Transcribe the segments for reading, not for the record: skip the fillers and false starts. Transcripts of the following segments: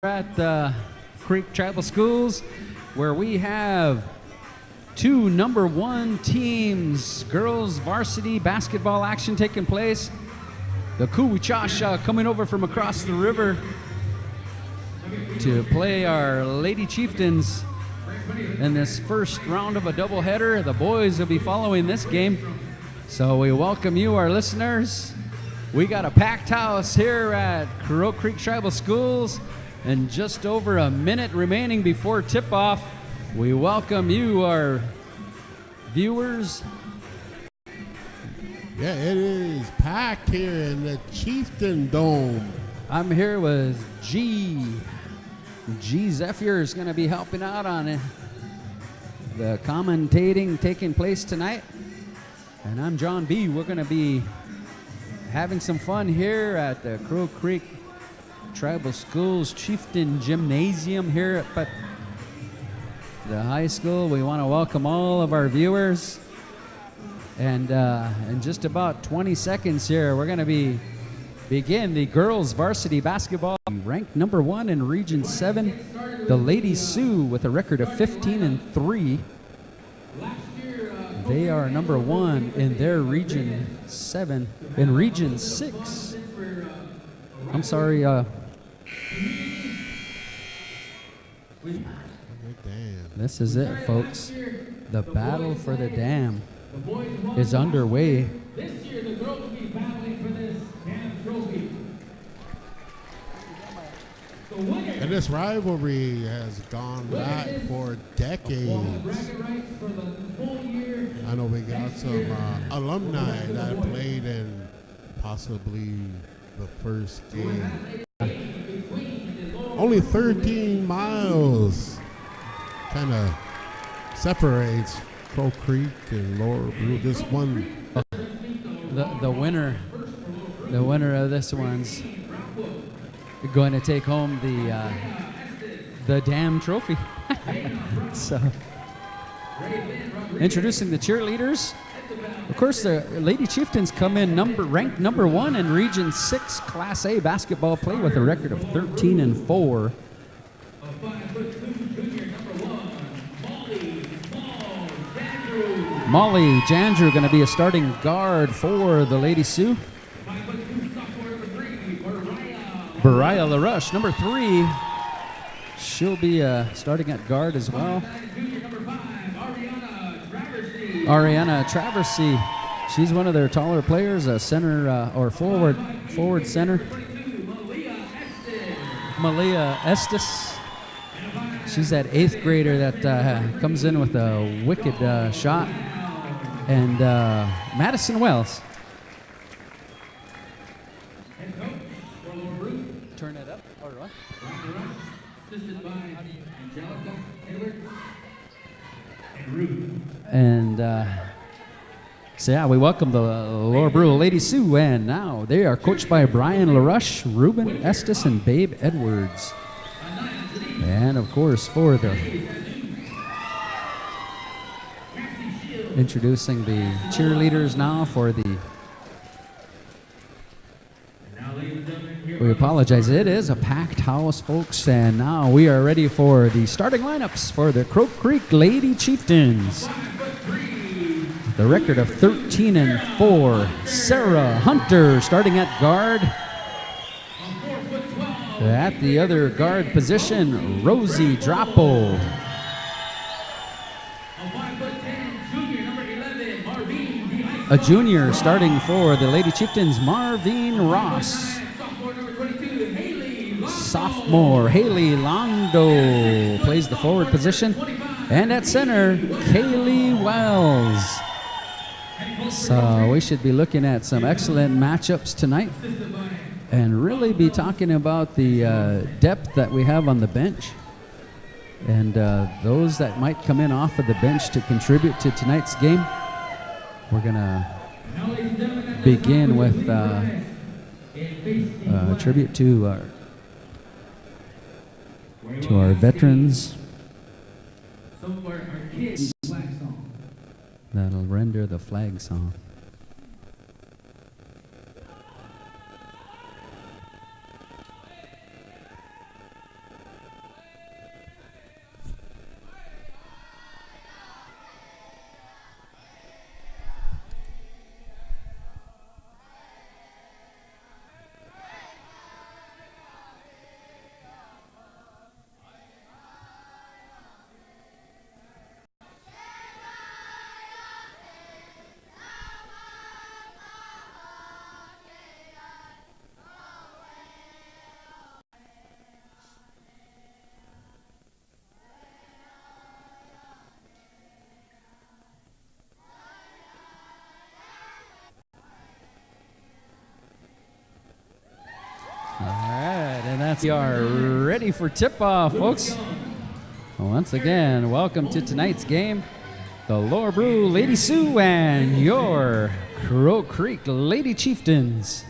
At the Creek Tribal Schools, where we have two #1 teams, girls varsity basketball action taking place. The Kuwichasha coming over from across the river to play our Lady Chieftains in this first round of a doubleheader. The boys will be following this game. So we welcome you, our listeners. We got a packed house here at Crow Creek Tribal Schools. And just over a minute remaining before tip-off, we welcome you, our viewers. Yeah, it is packed here in the Chieftain Dome. I'm here with G. G. Zephyr is going to be helping out on it. The commentating taking place tonight. And I'm John B. We're going to be having some fun here at the Crow Creek Tribal Schools Chieftain Gymnasium here at the high school. We want to welcome all of our viewers. And in just about 20 seconds here, we're going to begin the girls varsity basketball. Ranked #1 in Region 7, the Lady Sioux with a record of 15-3. They are #1 in their Region 7. In Region 6, I'm sorry, this is it, folks. The battle for the dam is underway. This year, the girls will be battling for this dam trophy. And this rivalry has gone back for decades. I know we got some alumni that played in possibly the first game. Only 13 miles kind of separates Crow Creek and Lower Brule. Just one. The winner of this one's going to take home the dam trophy. So, introducing the cheerleaders. Of course, the Lady Chieftains come in ranked #1 in Region 6 Class A basketball play with a record of 13-4. Molly Jandrew going to be a starting guard for the Lady Sioux. Bariah LaRush, #3. She'll be starting at guard as well. Ariana Traversy, she's one of their taller players, a center or forward center. Malia Estes, she's that 8th grader that comes in with a wicked shot. And Madison Wells. Turn it up or what? And so yeah, we welcome the Lower Brule Lady Sioux, and now they are coached by Brian LaRush, Ruben Estes, and Babe Edwards. And of course, for the introducing the cheerleaders now for the. We apologize. It is a packed house, folks, and now we are ready for the starting lineups for the Crow Creek Lady Chieftains. The record of 13-4. Sarah Hunter starting at guard. At the other guard position, Rosie Drapo. A junior starting for the Lady Chieftains, Marvin Ross. Sophomore, Haley Londo plays the forward position. And at center, Kaylee Wells. So we should be looking at some excellent matchups tonight and really be talking about the depth that we have on the bench and those that might come in off of the bench to contribute to tonight's game. We're going to begin with a tribute to our veterans that'll render the flag song. We are ready for tip-off, folks. Once again, welcome to tonight's game. The Lower Brule Lady Sioux and your Crow Creek Lady Chieftains.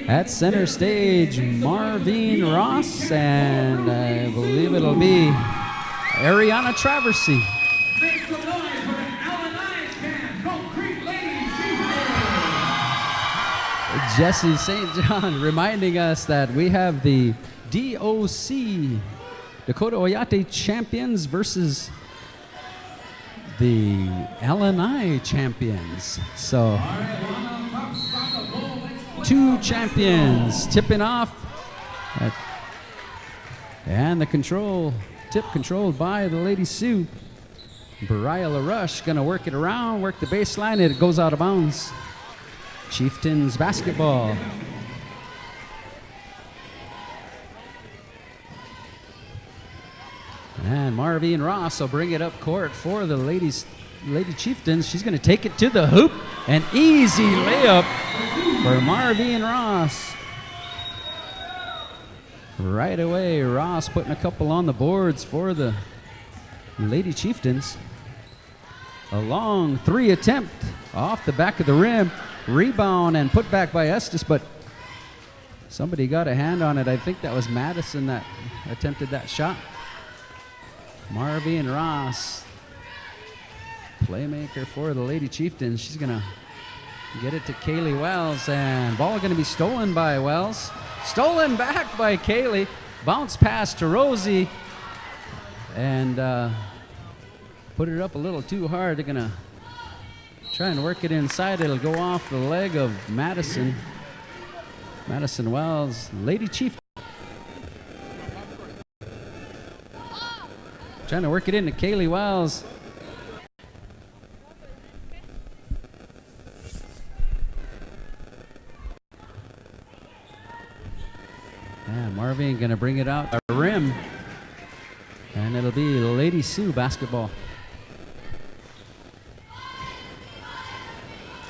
At center stage, Marvine Ross, and I believe it'll be Ariana Traversy. Jesse St. John reminding us that we have the DOC, Dakota Oyate champions versus the LNI champions. So, two champions tipping off. And the tip controlled by the Lady Sioux. Bariah LaRush gonna work it around, work the baseline, and it goes out of bounds. Chieftains basketball. And Marvine Ross will bring it up court for the Lady Chieftains. She's going to take it to the hoop. An easy layup for Marvine Ross. Right away, Ross putting a couple on the boards for the Lady Chieftains. A long three attempt off the back of the rim. Rebound and put back by Estes, but somebody got a hand on it. I think that was Madison that attempted that shot. Marvine Ross, playmaker for the Lady Chieftains. She's gonna get it to Kaylee Wells, and ball gonna be stolen by Wells. Stolen back by Kaylee. Bounce pass to Rosie, and put it up a little too hard. They're gonna try and work it inside. It'll go off the leg of Madison. Madison Wells, Lady Chief. Trying to work it into Kaylee Wells. And Marvin gonna bring it out the rim. And it'll be Lady Sioux basketball.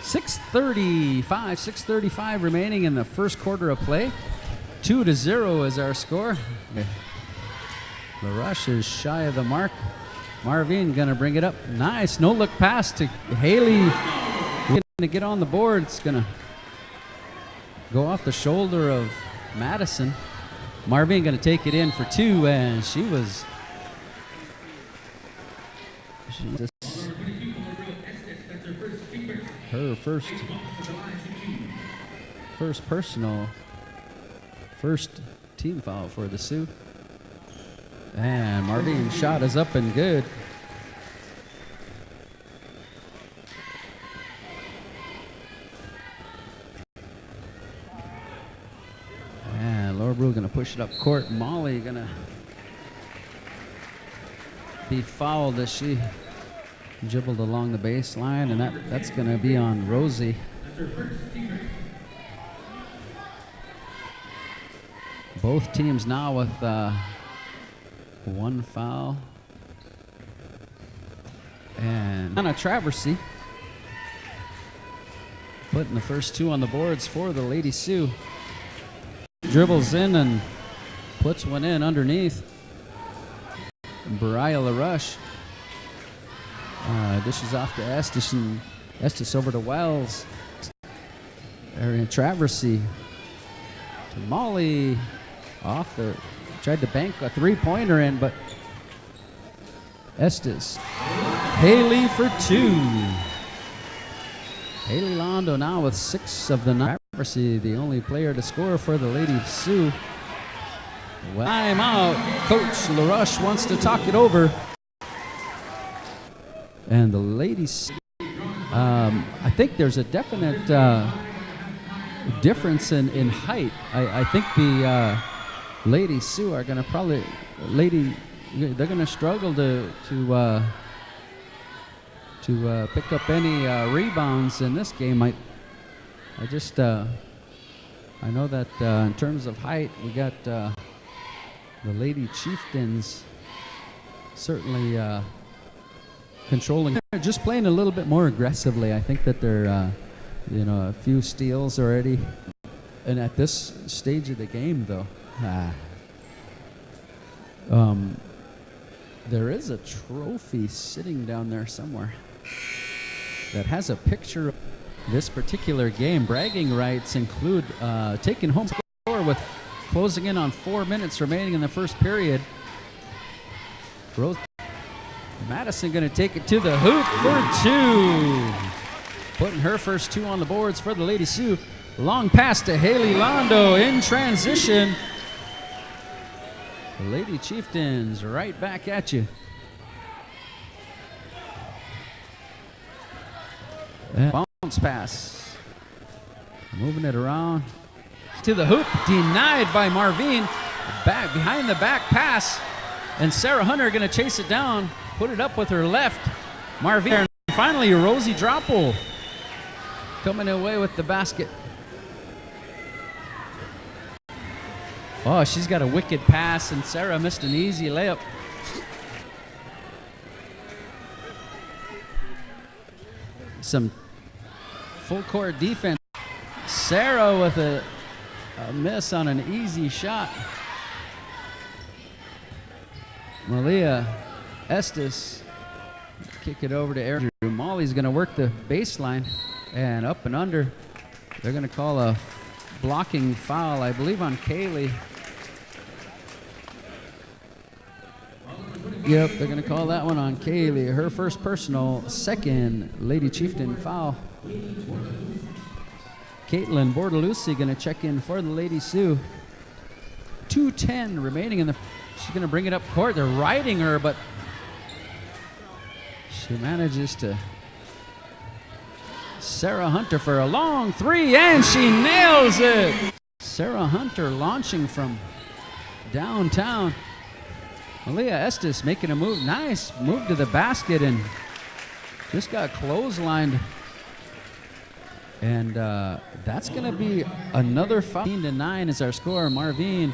6:35 remaining in the first quarter of play. 2-0 is our score. LaRush is shy of the mark. Marvin gonna bring it up. Nice, no look pass to Haley. Gonna get on the board. It's gonna go off the shoulder of Madison. Marvin gonna take it in for two, and she just her first team foul for the Sioux. And Marvin's shot is up and good. And Laura Brule gonna push it up court. Molly gonna be fouled as she dribbled along the baseline, and that's gonna be on Rosie. Both teams now with one foul. And Anna Traversy putting the first two on the boards for the Lady Sioux. Dribbles in and puts one in underneath. Bariah LaRush dishes off to Estes, and Estes over to Wells. Ariana Traversy to Molly. Tried to bank a three-pointer in, but Estes. Haley for two. Haley Londo now with 6 of the 9. Traversy, the only player to score for the Lady Sioux. Well, time out. Coach LaRush wants to talk it over. And the ladies, I think there's a definite difference in height. I think the Lady Sioux are going to they're going to struggle to pick up any rebounds in this game. I know that in terms of height, we got the Lady Chieftains certainly controlling. They're just playing a little bit more aggressively. I think that they're, a few steals already And at this stage of the game, though, there is a trophy sitting down there somewhere that has a picture of this particular game. Bragging rights include taking home score with closing in on 4 minutes remaining in the first period. Madison going to take it to the hoop for 2. Putting her first 2 on the boards for the Lady Sioux. Long pass to Haley Londo in transition. The Lady Chieftains right back at you. And bounce pass. Moving it around to the hoop. Denied by Marvine. Back behind the back pass. And Sarah Hunter going to chase it down. Put it up with her left. Marvine. And finally, Rosie Droppel coming away with the basket. Oh, she's got a wicked pass, and Sarah missed an easy layup. Some full court defense. Sarah with a miss on an easy shot. Malia Estes kick it over to Aaron. Molly's going to work the baseline and up and under. They're going to call a blocking foul, I believe, on Kaylee. Yep, they're going to call that one on Kaylee. Her first personal, second Lady Chieftain foul. Caitlin Bordelucci going to check in for the Lady Sioux. 2:10 remaining in the. She's going to bring it up court. They're riding her, but she manages to. Sarah Hunter for a long 3, and she nails it. Sarah Hunter launching from downtown. Malia Estes making a move. Nice move to the basket and just got clotheslined. And that's going to be another foul. 15-9 is our score. Marvine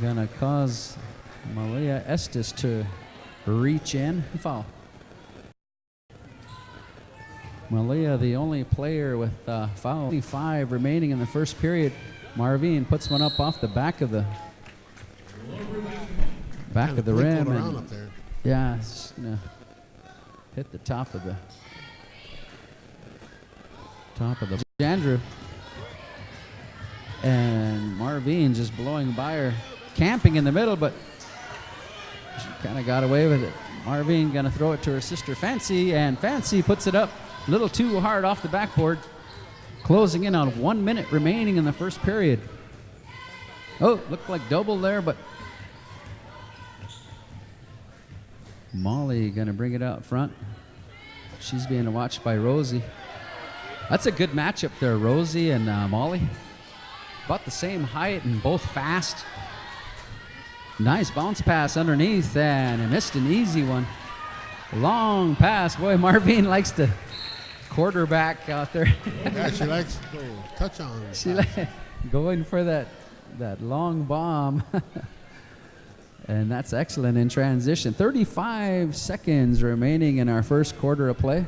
going to cause Malia Estes to reach in. Foul. Malia, the only player with foul. 5 remaining in the first period. Marvine puts one up off the back of the rim. And, up there. yeah, it's gonna hit the top of the Andrew. And Marvine just blowing by her, camping in the middle, but she kind of got away with it. Marvine gonna throw it to her sister Fancy, and Fancy puts it up a little too hard off the backboard. Closing in on 1 minute remaining in the first period. Oh, looked like double there, but Molly gonna bring it out front. She's being watched by Rosie. That's a good matchup there, Rosie and Molly. About the same height and both fast. Nice bounce pass underneath, and it missed an easy one. Long pass. Boy, Marvine likes to quarterback out there. Yeah, she likes to go touch on. She going for that long bomb. And that's excellent in transition. 35 seconds remaining in our first quarter of play.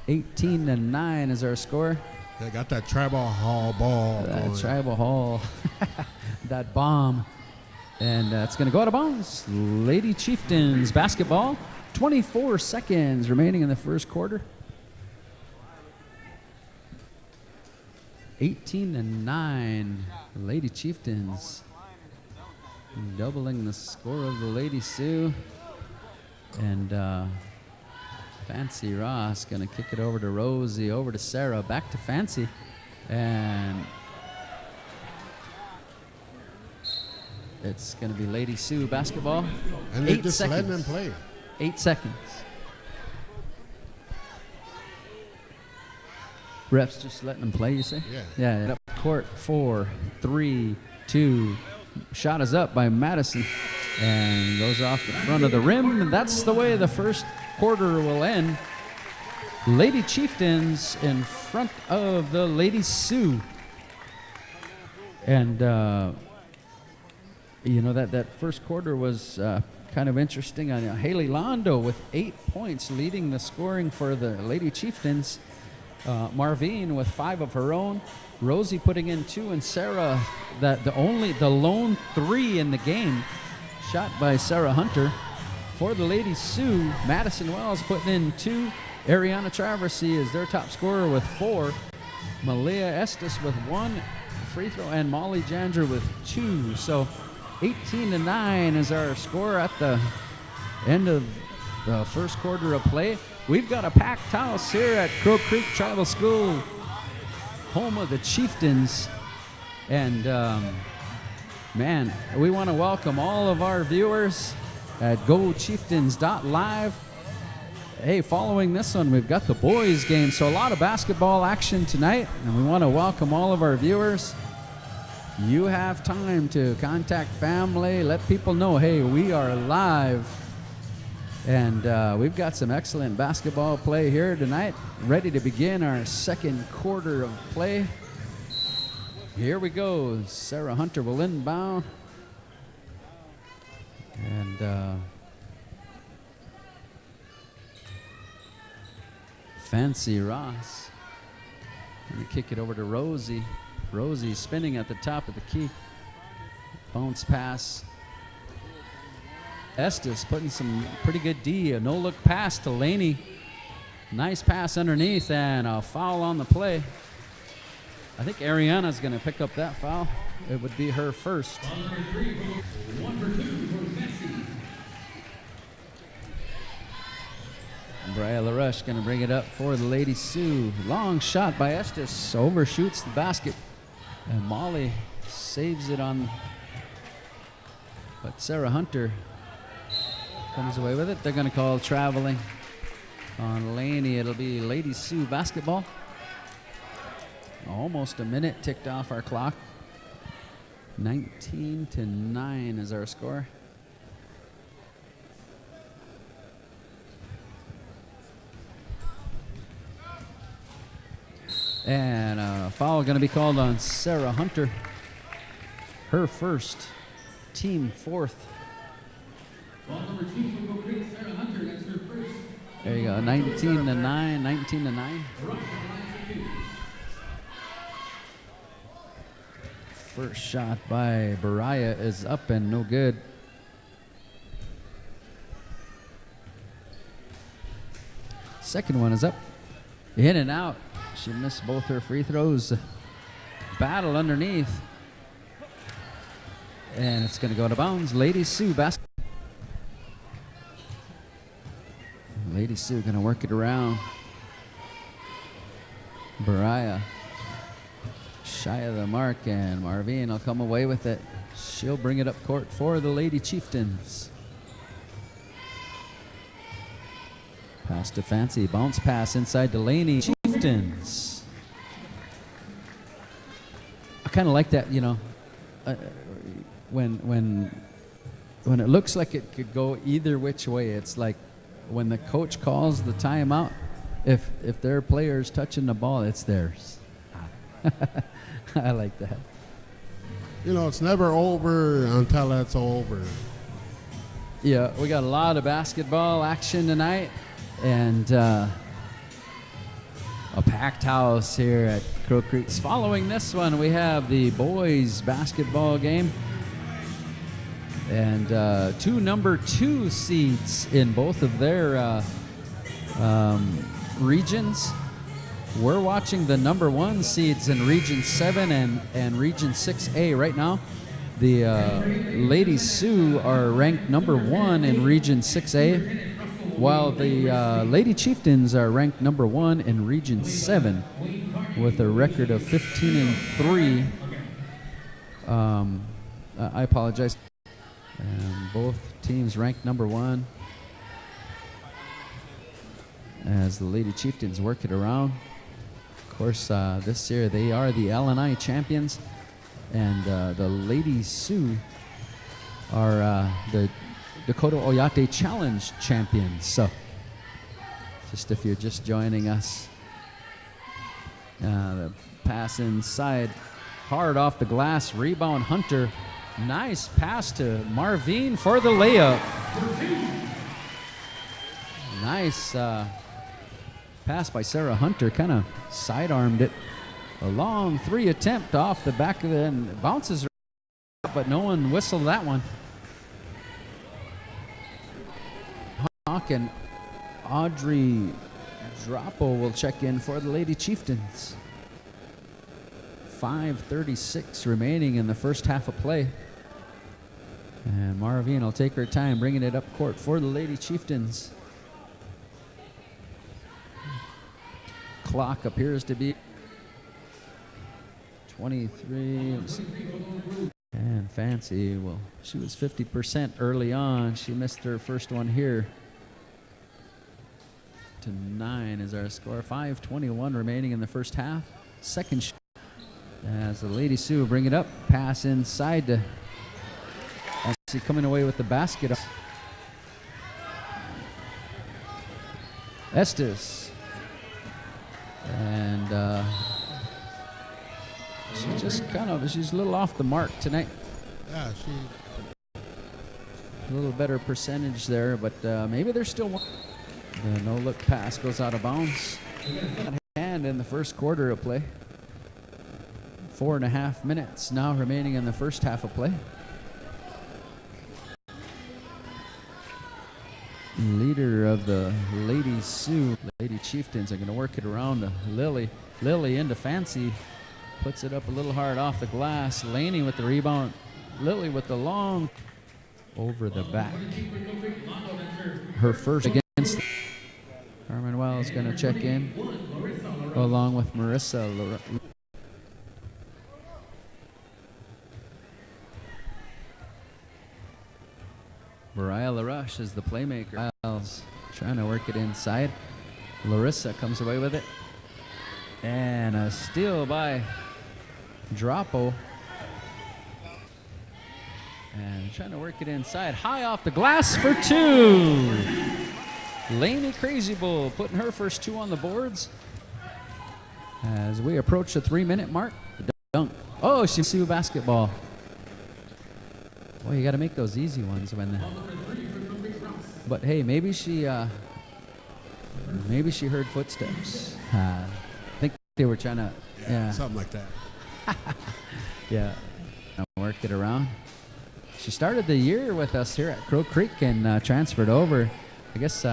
18-9 is our score. They got that tribal hall ball. That tribal hall. That bomb. And it's going to go out of bounds. Lady Chieftains basketball. 24 seconds remaining in the first quarter. 18-9. Lady Chieftains doubling the score of the Lady Sioux. And Fancy Ross going to kick it over to Rosie, over to Sarah, back to Fancy. And it's going to be Lady Sioux basketball. And they're just letting them play. 8 seconds. Refs just letting them play, you say? Yeah. Yeah. Up court, 4, 3, 2. Shot is up by Madison and goes off the front of the rim. And that's the way the first quarter will end. Lady Chieftains in front of the Lady Sioux. And, you know, that first quarter was kind of interesting. Haley Londo with 8 points leading the scoring for the Lady Chieftains. Marvine with 5 of her own. Rosie putting in 2, and Sarah, the lone 3 in the game, shot by Sarah Hunter. For the Lady Sioux, Madison Wells putting in 2. Ariana Traversy is their top scorer with 4. Malia Estes with 1 free throw, and Molly Jander with 2. So 18-9 is our score at the end of the first quarter of play. We've got a packed house here at Crow Creek Tribal School, home of the Chieftains. And man, we want to welcome all of our viewers at GoChieftains.live. Hey, following this one, we've got the boys game, so a lot of basketball action tonight, and we want to welcome all of our viewers. You have time to contact family, let people know, hey, we are live. And we've got some excellent basketball play here tonight, ready to begin our second quarter of play. Here we go. Sarah Hunter will inbound. And Fancy Ross going to kick it over to Rosie. Rosie spinning at the top of the key. Bounce pass. Estes putting some pretty good D. A no-look pass to Laney. Nice pass underneath, and a foul on the play. I think Ariana's going to pick up that foul. It would be her first. Foul number 3, 1 for 2 for Messi. Bria LaRush going to bring it up for the Lady Sioux. Long shot by Estes. Overshoots the basket. And Molly saves it on. But Sarah Hunter comes away with it. They're going to call traveling on Laney. It'll be Lady Sioux basketball. Almost a minute ticked off our clock. 19-9 is our score. And a foul going to be called on Sarah Hunter. Her first, team fourth. Foul number 2 for Crow Creek, Sarah Hunter. That's her first. There you go, 19-9, 19-9. First shot by Bariah is up and no good. Second one is up, in and out. She missed both her free throws. Battle underneath. And it's going to go out of bounds. Lady Sioux basket. Lady Sioux going to work it around. Bariah shy of the mark, and Marvine will come away with it. She'll bring it up court for the Lady Chieftains. Pass to Fancy, bounce pass inside to Laney. Chieftains. I kind of like that, you know, when it looks like it could go either which way. It's like when the coach calls the timeout, if their player's touching the ball, it's theirs. I like that. You know, it's never over until it's over. Yeah, we got a lot of basketball action tonight, and a packed house here at Crow Creek. Following this one, we have the boys basketball game, and 2 number 2 seeds in both of their regions. We're watching the number 1 seeds in Region 7 and Region 6A right now. The Lady Sioux are ranked number 1 in Region 6A, while the Lady Chieftains are ranked number 1 in Region 7 with a record of 15-3. I apologize. And both teams ranked number 1 as the Lady Chieftains work it around. Of course, this year they are the LNI champions, and the Lady Sioux are the Dakota Oyate Challenge champions. So, just if you're just joining us, the pass inside, hard off the glass, rebound Hunter. Nice pass to Marvine for the layup. Nice pass by Sarah Hunter, kind of sidearmed it. A long 3 attempt off the back of it and bounces up, but no one whistled that one. Hawk and Audrey Droppo will check in for the Lady Chieftains. 5:36 remaining in the first half of play. And Marvine will take her time bringing it up court for the Lady Chieftains. Clock appears to be 23. And Fancy, well, she was 50% early on. She missed her first one here. To 9 is our score. 5:21 remaining in the first half. Second shot as the Lady Sioux bring it up. Pass inside to Fancy coming away with the basket. Estes. And she just she's a little off the mark tonight. Yeah, A little better percentage there, but maybe there's still one. The no-look pass goes out of bounds. And in the first quarter of play. 4.5 minutes now remaining in the first half of play. Leader of the Lady Sioux, Lady Chieftains, are going to work it around to Lily. Lily into Fancy. Puts it up a little hard off the glass. Laney with the rebound. Lily with the long over the back. Her first against. Carmen Wells going to check in along with Marissa. Mariah LaRush is the playmaker. Wells trying to work it inside. Larissa comes away with it. And a steal by Droppo. And trying to work it inside. High off the glass for 2. Laney Crazy Bull putting her first 2 on the boards. As we approach the 3-minute mark. Dunk. Oh, she Sioux basketball. Boy, you got to make those easy ones when. But hey, maybe she heard footsteps. I think they were trying to. Yeah. Something like that. Yeah. Work it around. She started the year with us here at Crow Creek and transferred over. I guess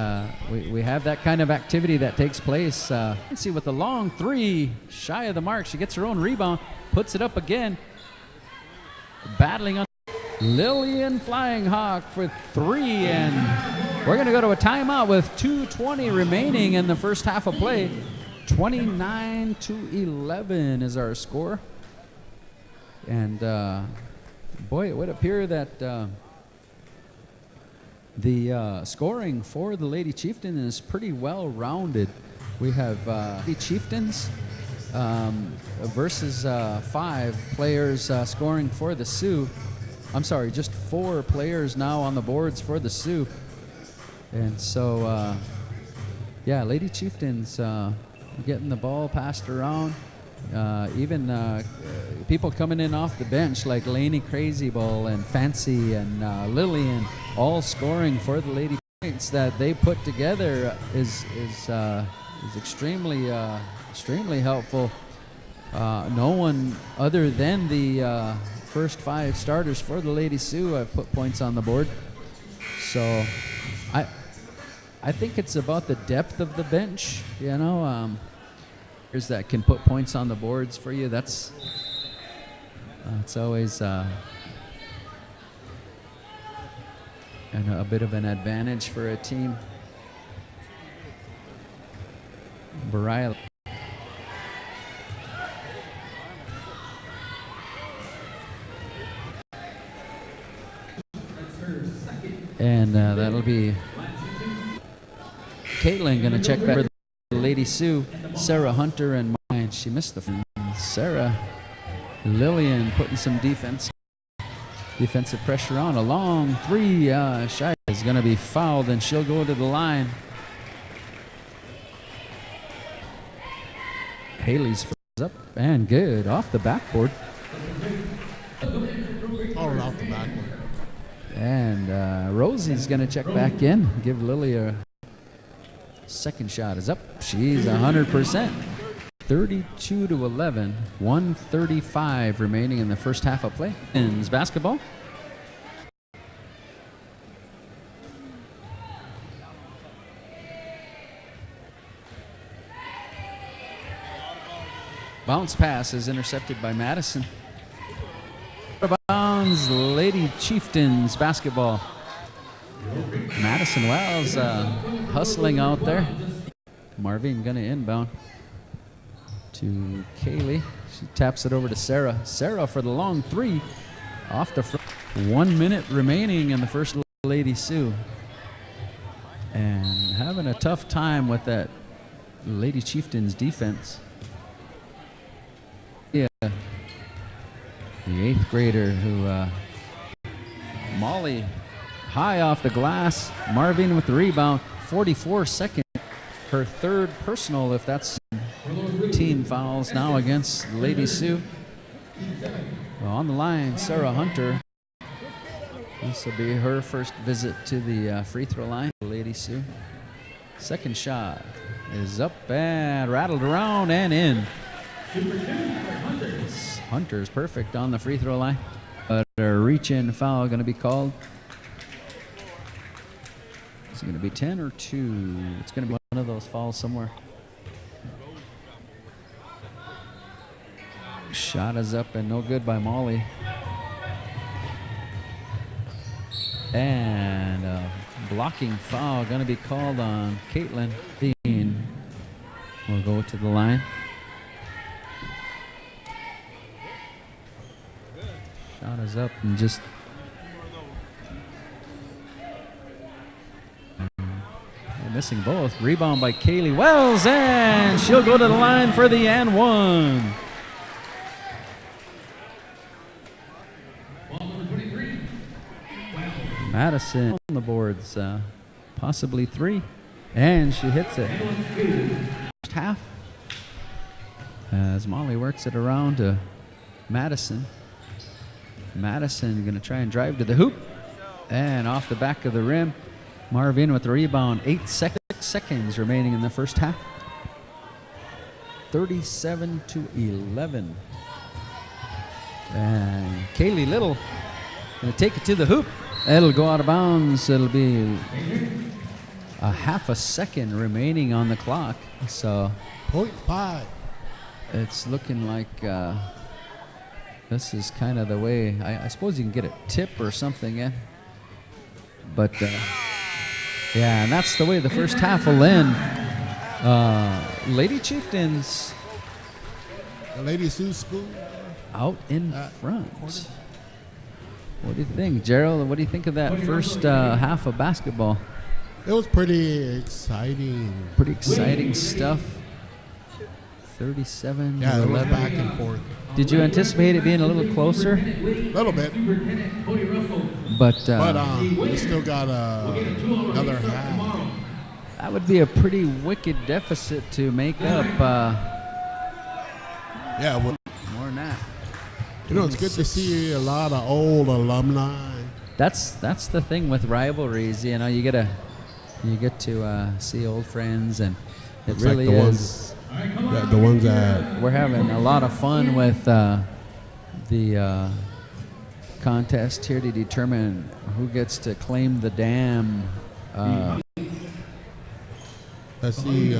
we have that kind of activity that takes place. Let's see, with the long 3, shy of the mark. She gets her own rebound, puts it up again. Battling on Lillian Flying Hawk for 3, and we're going to go to a timeout with 2:20 remaining in the first half of play. 29-11 is our score. And boy, it would appear that the scoring for the Lady Chieftain is pretty well rounded. We have the Chieftains versus 5 players scoring for the Sioux. I'm sorry, just 4 players now on the boards for the Sioux. And so, yeah, Lady Chieftains getting the ball passed around. Even people coming in off the bench like Laney Crazy Ball and Fancy and Lillian, all scoring for the Lady points that they put together is extremely helpful. No one other than the first 5 starters for the Lady Sioux have put points on the board. So I think it's about the depth of the bench, you know. That can put points on the boards for you. That's it's always and a bit of an advantage for a team. Mariah. And that'll be Caitlin going to check back for the Lady Sioux. Sarah Hunter and mine. She missed the Sarah. Lillian putting some defensive pressure on. A long 3 shot is going to be fouled, and she'll go to the line. Haley's first up and good off the backboard. All off the backboard. And Rosie's going to check back in. Give Lily a Second shot is up. She's 100%. 32-11. 1:35 remaining in the first half of play. Ends basketball. Bounce pass is intercepted by Madison. Out of bounds, Lady Chieftains basketball. Madison Wells hustling out there. Marvin gonna inbound to Kaylee. She taps it over to Sarah. Sarah for the long three off the front. 1 minute remaining in the first Lady Sioux. And having a tough time with that Lady Chieftains defense. Yeah, the 8th grader who Molly high off the glass. Marvin with the rebound. 44 seconds. Her third personal, if that's team fouls now against Lady Sioux. Well, on the line, Sarah Hunter. This will be her first visit to the free throw line. Lady Sioux. Second shot is up and rattled around and in. Hunter's perfect on the free throw line. But a reach-in foul going to be called. Is it going to be 10 or 2? It's going to be one of those fouls somewhere. Shot is up and no good by Molly. And a blocking foul going to be called on Caitlin. Dean will go to the line. Shot is up and just missing both. Rebound by Kaylee Wells, and she'll go to the line for the and one. Madison on the boards, possibly 3, and she hits it. First half, as Molly works it around to Madison. Madison going to try and drive to the hoop, and off the back of the rim. Marvin with the rebound. 8 seconds remaining in the first half. 37-11. And Kaylee Little going to take it to the hoop. It'll go out of bounds. It'll be a half a second remaining on the clock. So 0.5. It's looking like this is kind of the way. I suppose you can get a tip or something in. But yeah, and that's the way the first half will end. Lady Chieftains. The Lady Sioux School. Out in front. What do you think, Gerald? What do you think of that first half of basketball? It was pretty exciting. Pretty exciting stuff. 37 Yeah, it was 11. back and forth. Did you anticipate it being a little closer? A little bit. But we still got another half. that would be a pretty wicked deficit to make up. Yeah, well, More than that. you know, it's good to see a lot of old alumni. That's the thing with rivalries. You know, you get to see old friends, and it It's really like the is. The ones that We're having a lot of fun with the contest here to determine who gets to claim the dam. let's see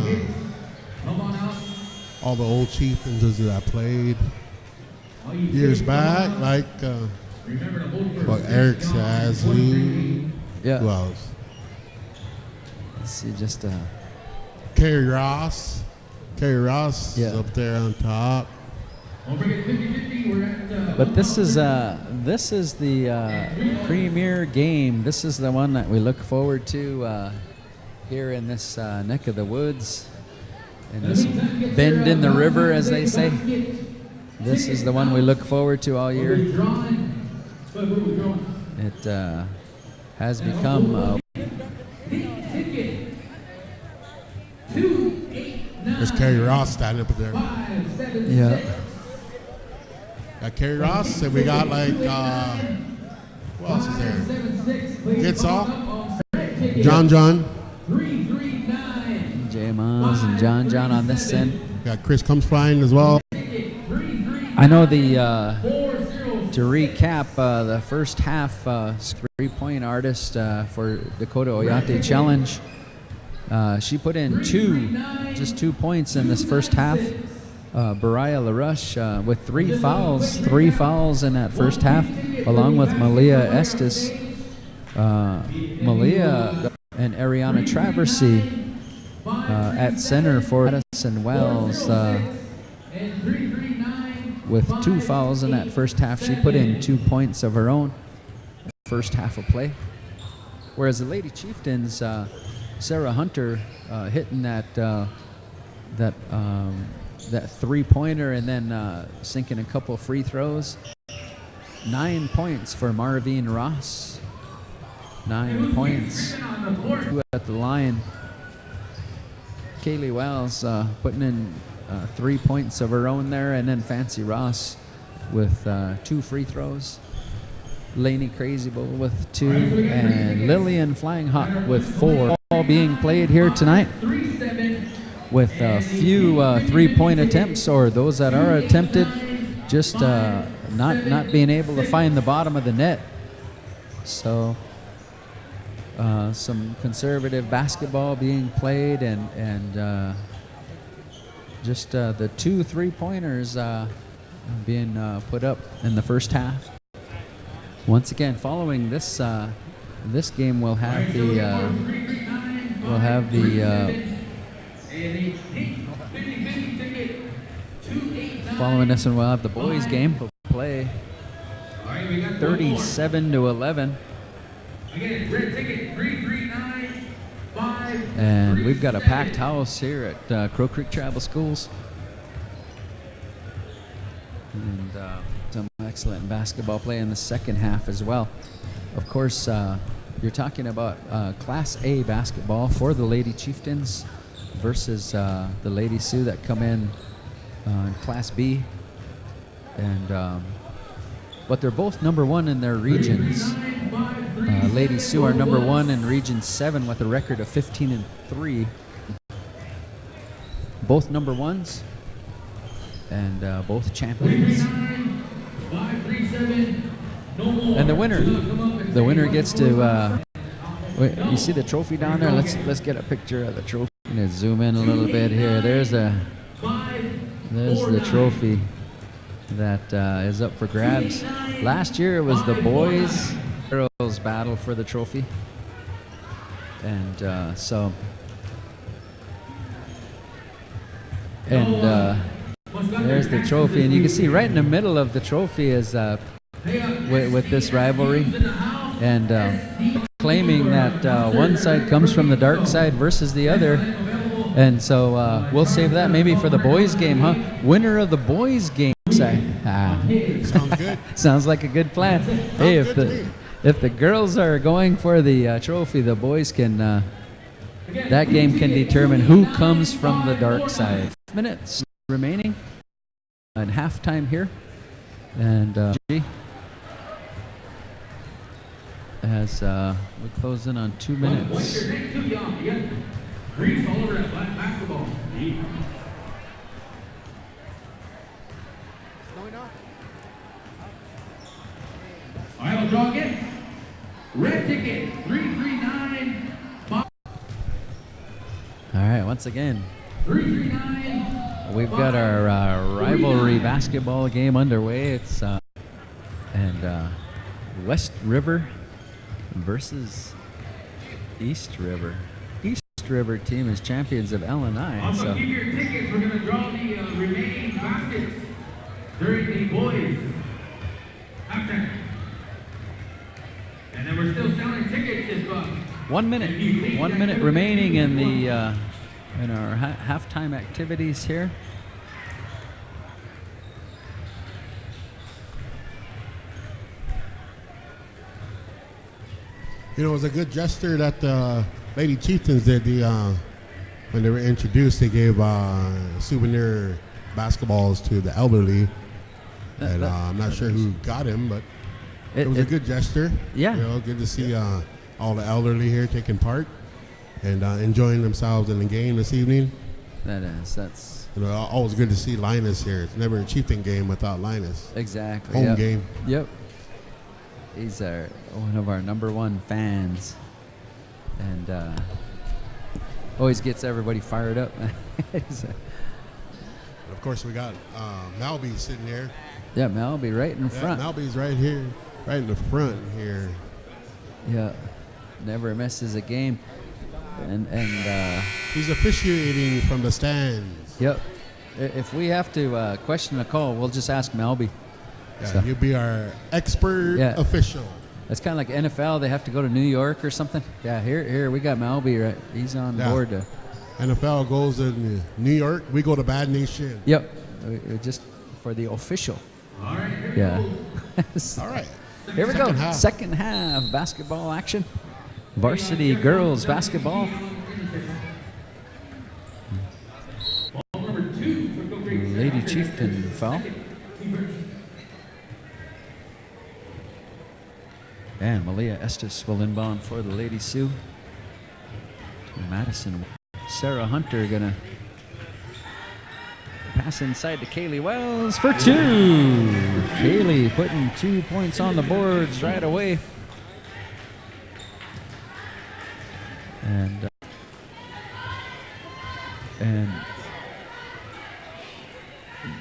all the old chieftains that played years back, like Eric Sazu. Yeah. Who else? Let's see, just Kerry Ross. Kerry Ross Yeah. is up there on top. But this is the premier game. This is the one that we look forward to here in this neck of the woods, in this bend in the river, as they say. This is the one we look forward to all year. It has become. There's Kerry Ross standing up there. Yeah. Got Kerry Ross, and we got like who else is there? Gitsall, John, Maz and John on this end. Got Chris comes flying as well. I know to recap, the first half 3-point artist for Dakota Oyate Challenge. She put in just 2 points in this first half. Baraya LaRush with 3 fouls in that first half, along with Malia Estes. Malia and Ariana Traversy at center for Addison Wells with 2 fouls in that first half. She put in 2 points of her own first half of play. Whereas the Lady Chieftains, Sarah Hunter hitting that 3-pointer and then sinking a couple free throws. 9 points for Marvine Ross. 9 points. 2 at the line. Kaylee Wells putting in 3 points of her own there, and then Fancy Ross with 2 free throws. Lainey Crazy Bull with 2, and Lillian Flying Hot with 4. All being played here tonight with a few 3-point attempts, or those that are attempted, just not being able to find the bottom of the net. So some conservative basketball being played, and just the 2 3-pointers being put up in the first half. Once again, following this this game, we'll have the following this one, we'll have the boys game. We'll play 37-11. And we've got a packed house here at Crow Creek Tribal Schools. And some excellent basketball play in the second half as well. Of course, you're talking about Class A basketball for the Lady Chieftains versus the Lady Sioux that come in Class B. And but they're both #1 in their regions. Lady Sioux are #1 in Region 7 with a record of 15-3. Both #1s and both champions. And the winner gets to. You see the trophy down there? Let's get a picture of the trophy. I'm gonna zoom in a little bit here. There's the trophy that is up for grabs. Last year it was the boys girls battle for the trophy, and there's the trophy, and you can see right in the middle of the trophy is with this rivalry, and claiming that one side comes from the dark side versus the other. And so we'll save that maybe for the boys game, huh? Winner of the boys game. Sounds good. Sounds like a good plan. Hey, if the girls are going for the trophy, the boys can. That game can determine who comes from the dark side. 5 minutes remaining, and halftime here, and as we close in on 2 minutes. Grease all over that black basketball. I have a draw again. Red ticket 339. All right, once again, 339. we've got our rivalry basketball game underway. It's West River versus East River. East River team is champions of LNI. So keep your tickets. We're going to draw the remaining baskets during the boys halftime. And then we're still selling tickets if 1 minute. 1 minute remaining in the in our halftime activities here. You know, it was a good gesture that the Lady Chieftains did. When they were introduced, they gave souvenir basketballs to the elderly. And I'm not sure who got him, but it was a good gesture. Yeah. You know, good to see all the elderly here taking part. and enjoying themselves in the game this evening. That's You know, always good to see Linus here. It's never a Chieftain game without Linus. exactly Home yep. game. Yep. He's one of our number 1 fans, and always gets everybody fired up. Of course, we got Malby sitting here. Yeah, Malby right in front. Malby's right here, right in the front here. Yeah, never misses a game, and he's officiating from the stands. yep. If we have to question a call, we'll just ask Malby. Yeah, So, he'll be our expert Yeah. official. it's kind of like NFL. They have to go to New York or something. Yeah, here we got Malby. Right, he's on Yeah. board. NFL goes to New York. We go to Bad Nation. Yep, just for the official. Yeah. All right. Here we go. Second half. Second half basketball action. Varsity girls basketball. Lady Chieftain foul. And Malia Estes will inbound for the Lady Sioux. Madison. Sarah Hunter gonna pass inside to Kaylee Wells for 2. Kaylee putting 2 points on the boards right away. And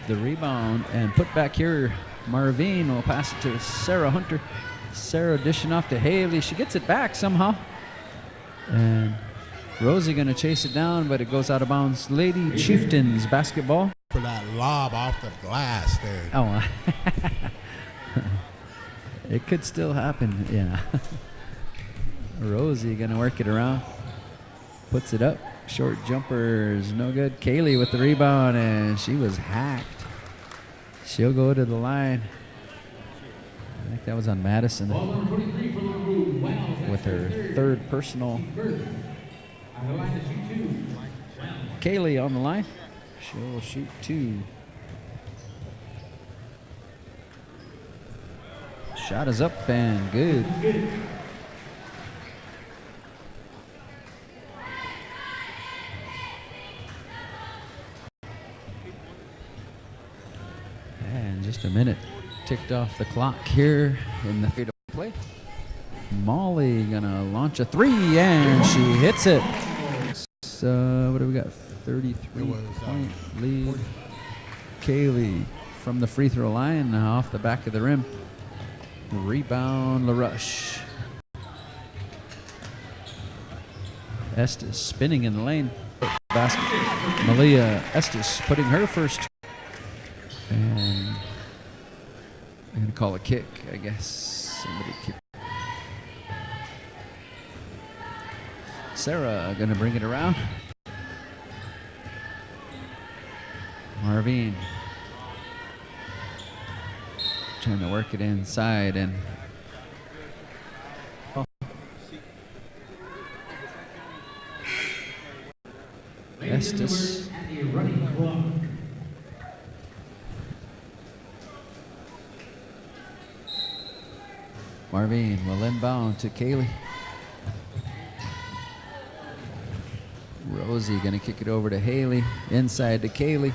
the rebound and put back here. Marvine will pass it to Sarah Hunter. Sarah dishing off to Haley. She gets it back somehow. And Rosie going to chase it down, but it goes out of bounds. Lady Chieftains basketball. For that lob off the glass there. Oh, it could still happen, yeah. Rosie going to work it around. Puts it up. Short jumpers, no good. Kaylee with the rebound, and she was hacked. She'll go to the line. I think that was on Madison with her 3rd personal. Kaylee on the line. She'll shoot 2. Shot is up and good. And just a minute ticked off the clock here in the field of play. Molly gonna launch a 3 and she hits it. So what do we got? 33-point lead. Kaylee from the free throw line off the back of the rim. Rebound LaRush. Estes spinning in the lane. Basket. Malia Estes putting her first. And I'm going to call a kick, I guess. Somebody kick. Sarah going to bring it around. Marvine trying to work it inside and Estes. Marvine will inbound to Kaylee. Rosie gonna kick it over to Haley. Inside to Kaylee.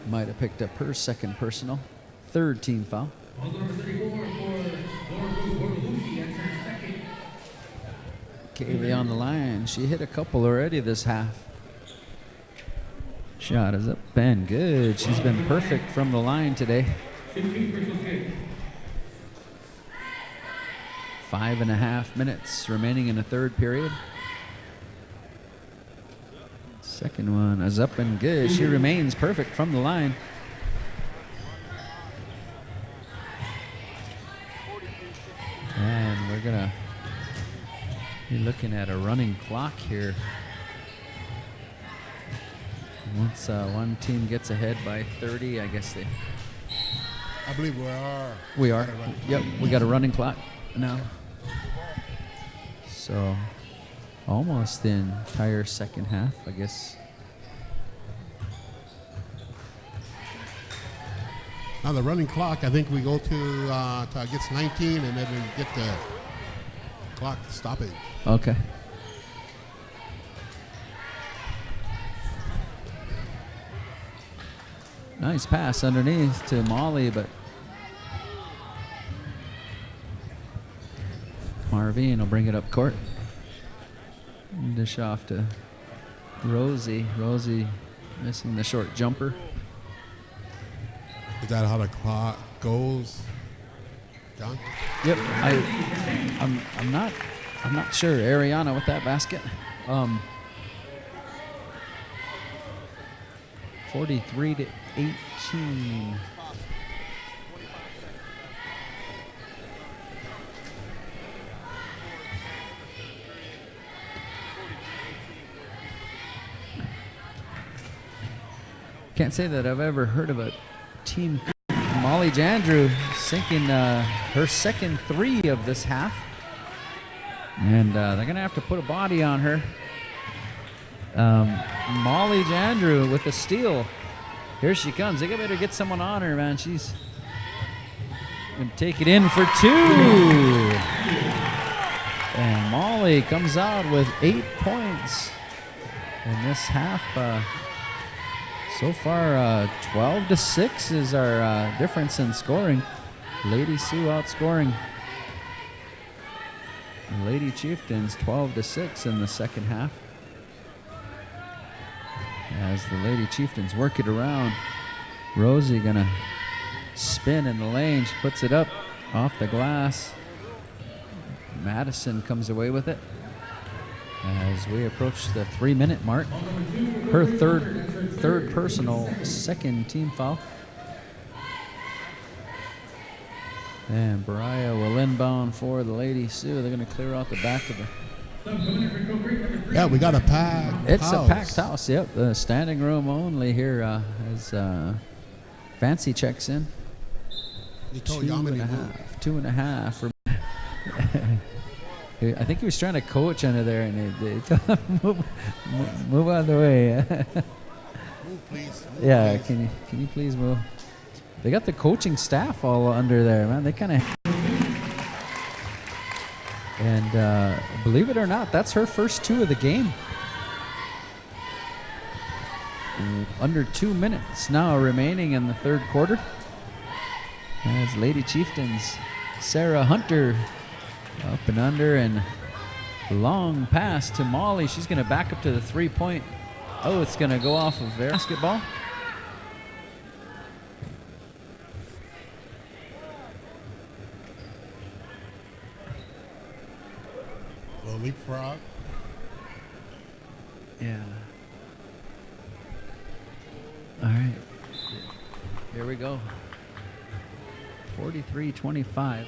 Might have picked up her 2nd personal. 3rd team foul. Kaylee on the line. She hit a couple already this half. Shot is up and good. She's been perfect from the line today. 5.5 minutes remaining in the 3rd period. 2nd one is up and good. She remains perfect from the line. And we're gonna be looking at a running clock here. Once one team gets ahead by 30, I guess they... I believe we are. We are. Yep, we got a running clock now. So almost the entire 2nd half, I guess. Now the running clock, I think we go to till it gets 19, and then we get the clock stopping. Okay. Nice pass underneath to Molly, but Marvin will bring it up court. Dish off to Rosie. Rosie missing the short jumper. Is that how the clock goes, John? Yep. I'm not sure. Ariana with that basket. 43-18. Can't say that I've ever heard of a team. Molly Jandrew sinking her second 3 of this half. And they're going to have to put a body on her. Molly Jandrew with the steal. Here she comes. They better get someone on her, man. She's going to take it in for 2. And Molly comes out with 8 points in this half. So far, 12-6 is our difference in scoring. Lady Sioux outscoring Lady Chieftains 12-6 in the second half. As the Lady Chieftains work it around, Rosie gonna spin in the lane. She puts it up off the glass. Madison comes away with it. As we approach the 3-minute mark, her third personal, second team foul. And Briar will inbound for the Lady Sioux. They're going to clear out the back of the. Yeah, we got a packed It's house. a packed house. Yep, the standing room only here as Fancy checks in. You told Yamini 2.5. I think he was trying to coach under there, and they told him move out of the way. Move, please. Move, Yeah, please. can you please move? They got the coaching staff all under there, man. They kind of. And believe it or not, that's her first 2 of the game. Under 2 minutes now remaining in the third quarter. As Lady Chieftains, Sarah Hunter up and under, and long pass to Molly. She's going to back up to the 3-point. Oh, it's going to go off of their basketball. Little leapfrog. Yeah. All right. Here we go. 43-25.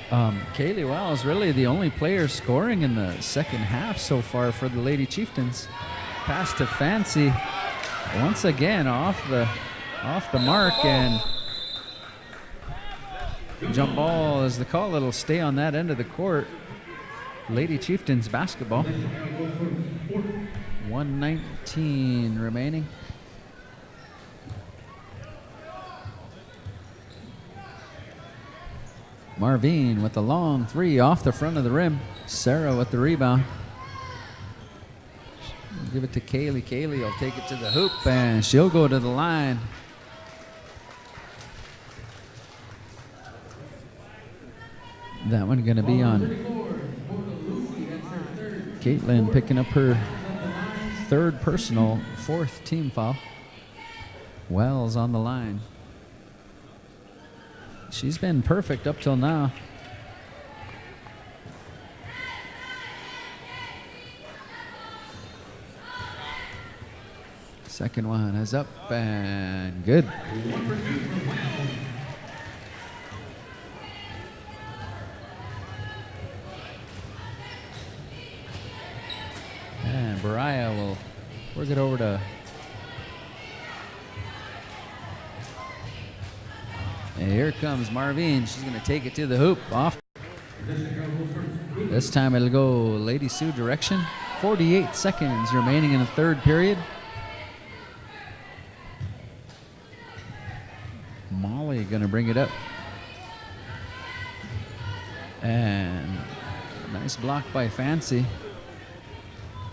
Kaylee Wells really the only player scoring in the second half so far for the Lady Chieftains. Pass to Fancy. Once again off the mark, and jump ball is the call. It'll stay on that end of the court. Lady Chieftains basketball. 1:19 remaining. Marvin with the long 3 off the front of the rim. Sarah with the rebound. Give it to Kaylee. Kaylee will take it to the hoop, and she'll go to the line. That one going to be on Caitlin, picking up her 3rd personal, 4th team foul. Wells on the line. She's been perfect up till now. Second one is up and good. And Briar will work it over to. And here comes Marvin. She's going to take it to the hoop. Off. This time it'll go Lady Sioux direction. 48 seconds remaining in the third period. Molly going to bring it up. And nice block by Fancy.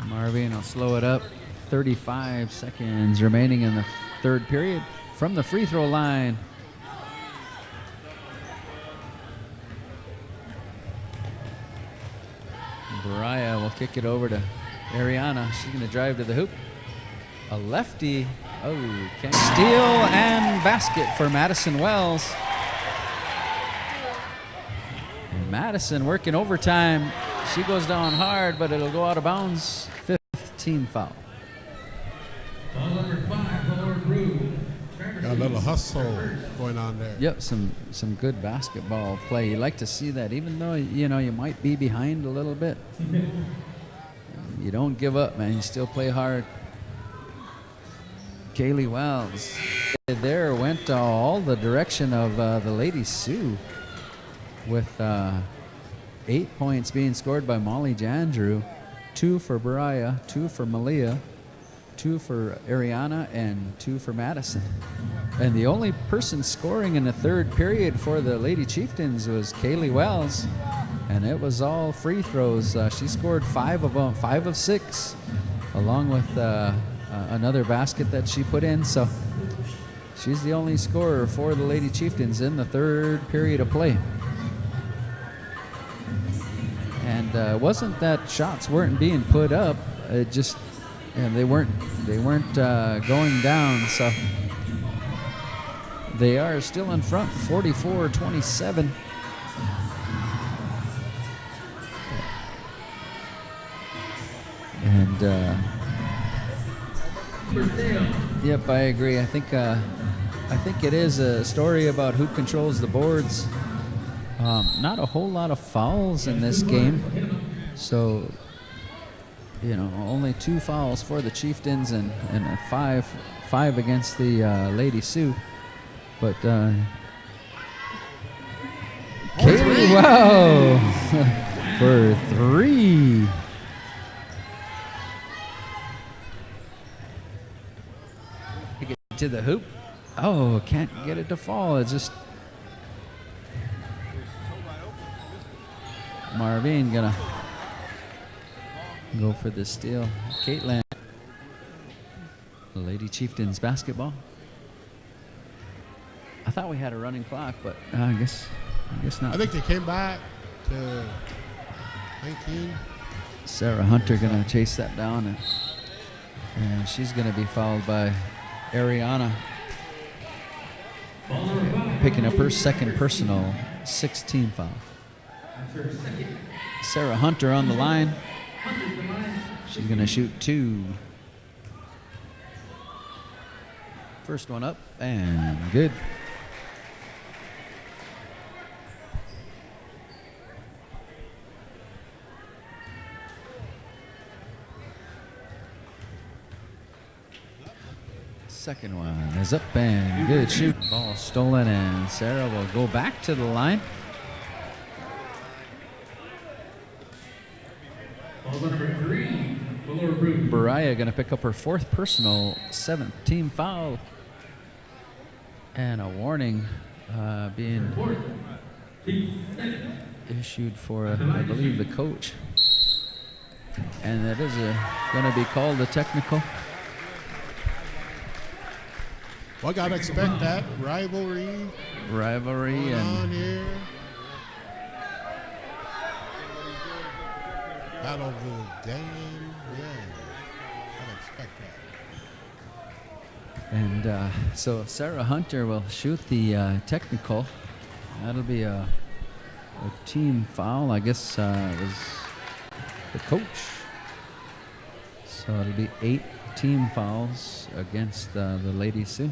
Marvin will slow it up. 35 seconds remaining in the third period from the free throw line. Brule will kick it over to Ariana. She's going to drive to the hoop. A lefty. Oh, can't steal and basket for Madison Wells. Madison working overtime. She goes down hard, but it'll go out of bounds. 15 foul. Ball number 5, Lower Brule. Got a little hustle going on there. Yep, some good basketball play. You like to see that, even though you might be behind a little bit. You don't give up, man. You still play hard. Kaylee Wells there went all the direction of the Lady Sioux, with 8 points being scored by Molly Jandrew, 2 for Brule, 2 for Malia, 2 for Ariana, and 2 for Madison. And the only person scoring in the third period for the Lady Chieftains was Kaylee Wells, and it was all free throws. She scored 5 of them, 5 of 6, along with another basket that she put in. So she's the only scorer for the Lady Chieftains in the third period of play. And it wasn't that shots weren't being put up; it just they weren't going down. So they are still in front, 44-27. And yep, I agree. I think it is a story about who controls the boards. Not a whole lot of fouls in this game, so only 2 fouls for the Chieftains and five against the Lady Sioux. But Kaylee, wow, for 3. Get to the hoop. Oh, can't get it to fall. It's just Marvin gonna go for the steal. Caitlin, Lady Chieftains basketball. I thought we had a running clock, but I guess not. I think they came back to 19. Sarah Hunter gonna chase that down, and she's gonna be fouled by Ariana, picking up her second personal 16 foul. Sarah Hunter on the line. She's gonna shoot 2. First one up and good. Second one is up and good shoot. Ball stolen, and Sarah will go back to the line. Ball number 3, Lower Brule. Brule going to pick up her 4th personal, 7th team foul. And a warning being issued for, I believe, the coach. And that is going to be called a technical. Well, I gotta expect that rivalry Rivalry going on and here. Battle of the game, yeah. I'd expect that. And so Sarah Hunter will shoot the technical. That'll be a team foul. I guess it was the coach. So it'll be 8 team fouls against the Lady Sioux.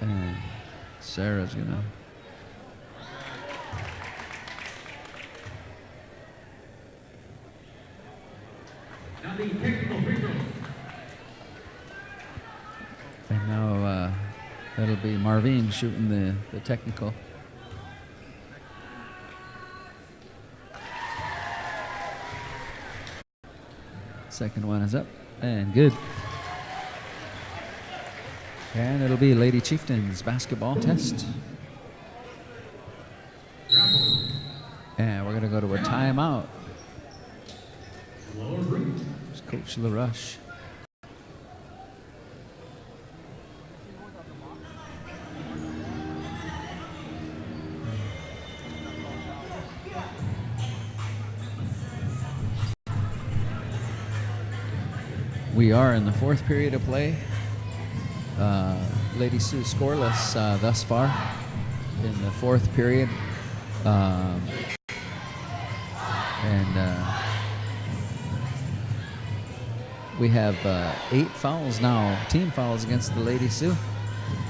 And Sarah's gonna Now the technical free throw. and now that'll be Marvin shooting the technical. Second one is up and good. And it'll be Lady Chieftains basketball test. And we're going to go to a timeout. Lower Brule. It's Coach LaRush. We are in the fourth period of play. Lady Sioux scoreless thus far in the fourth period. We have 8 fouls now, team fouls against the Lady Sioux,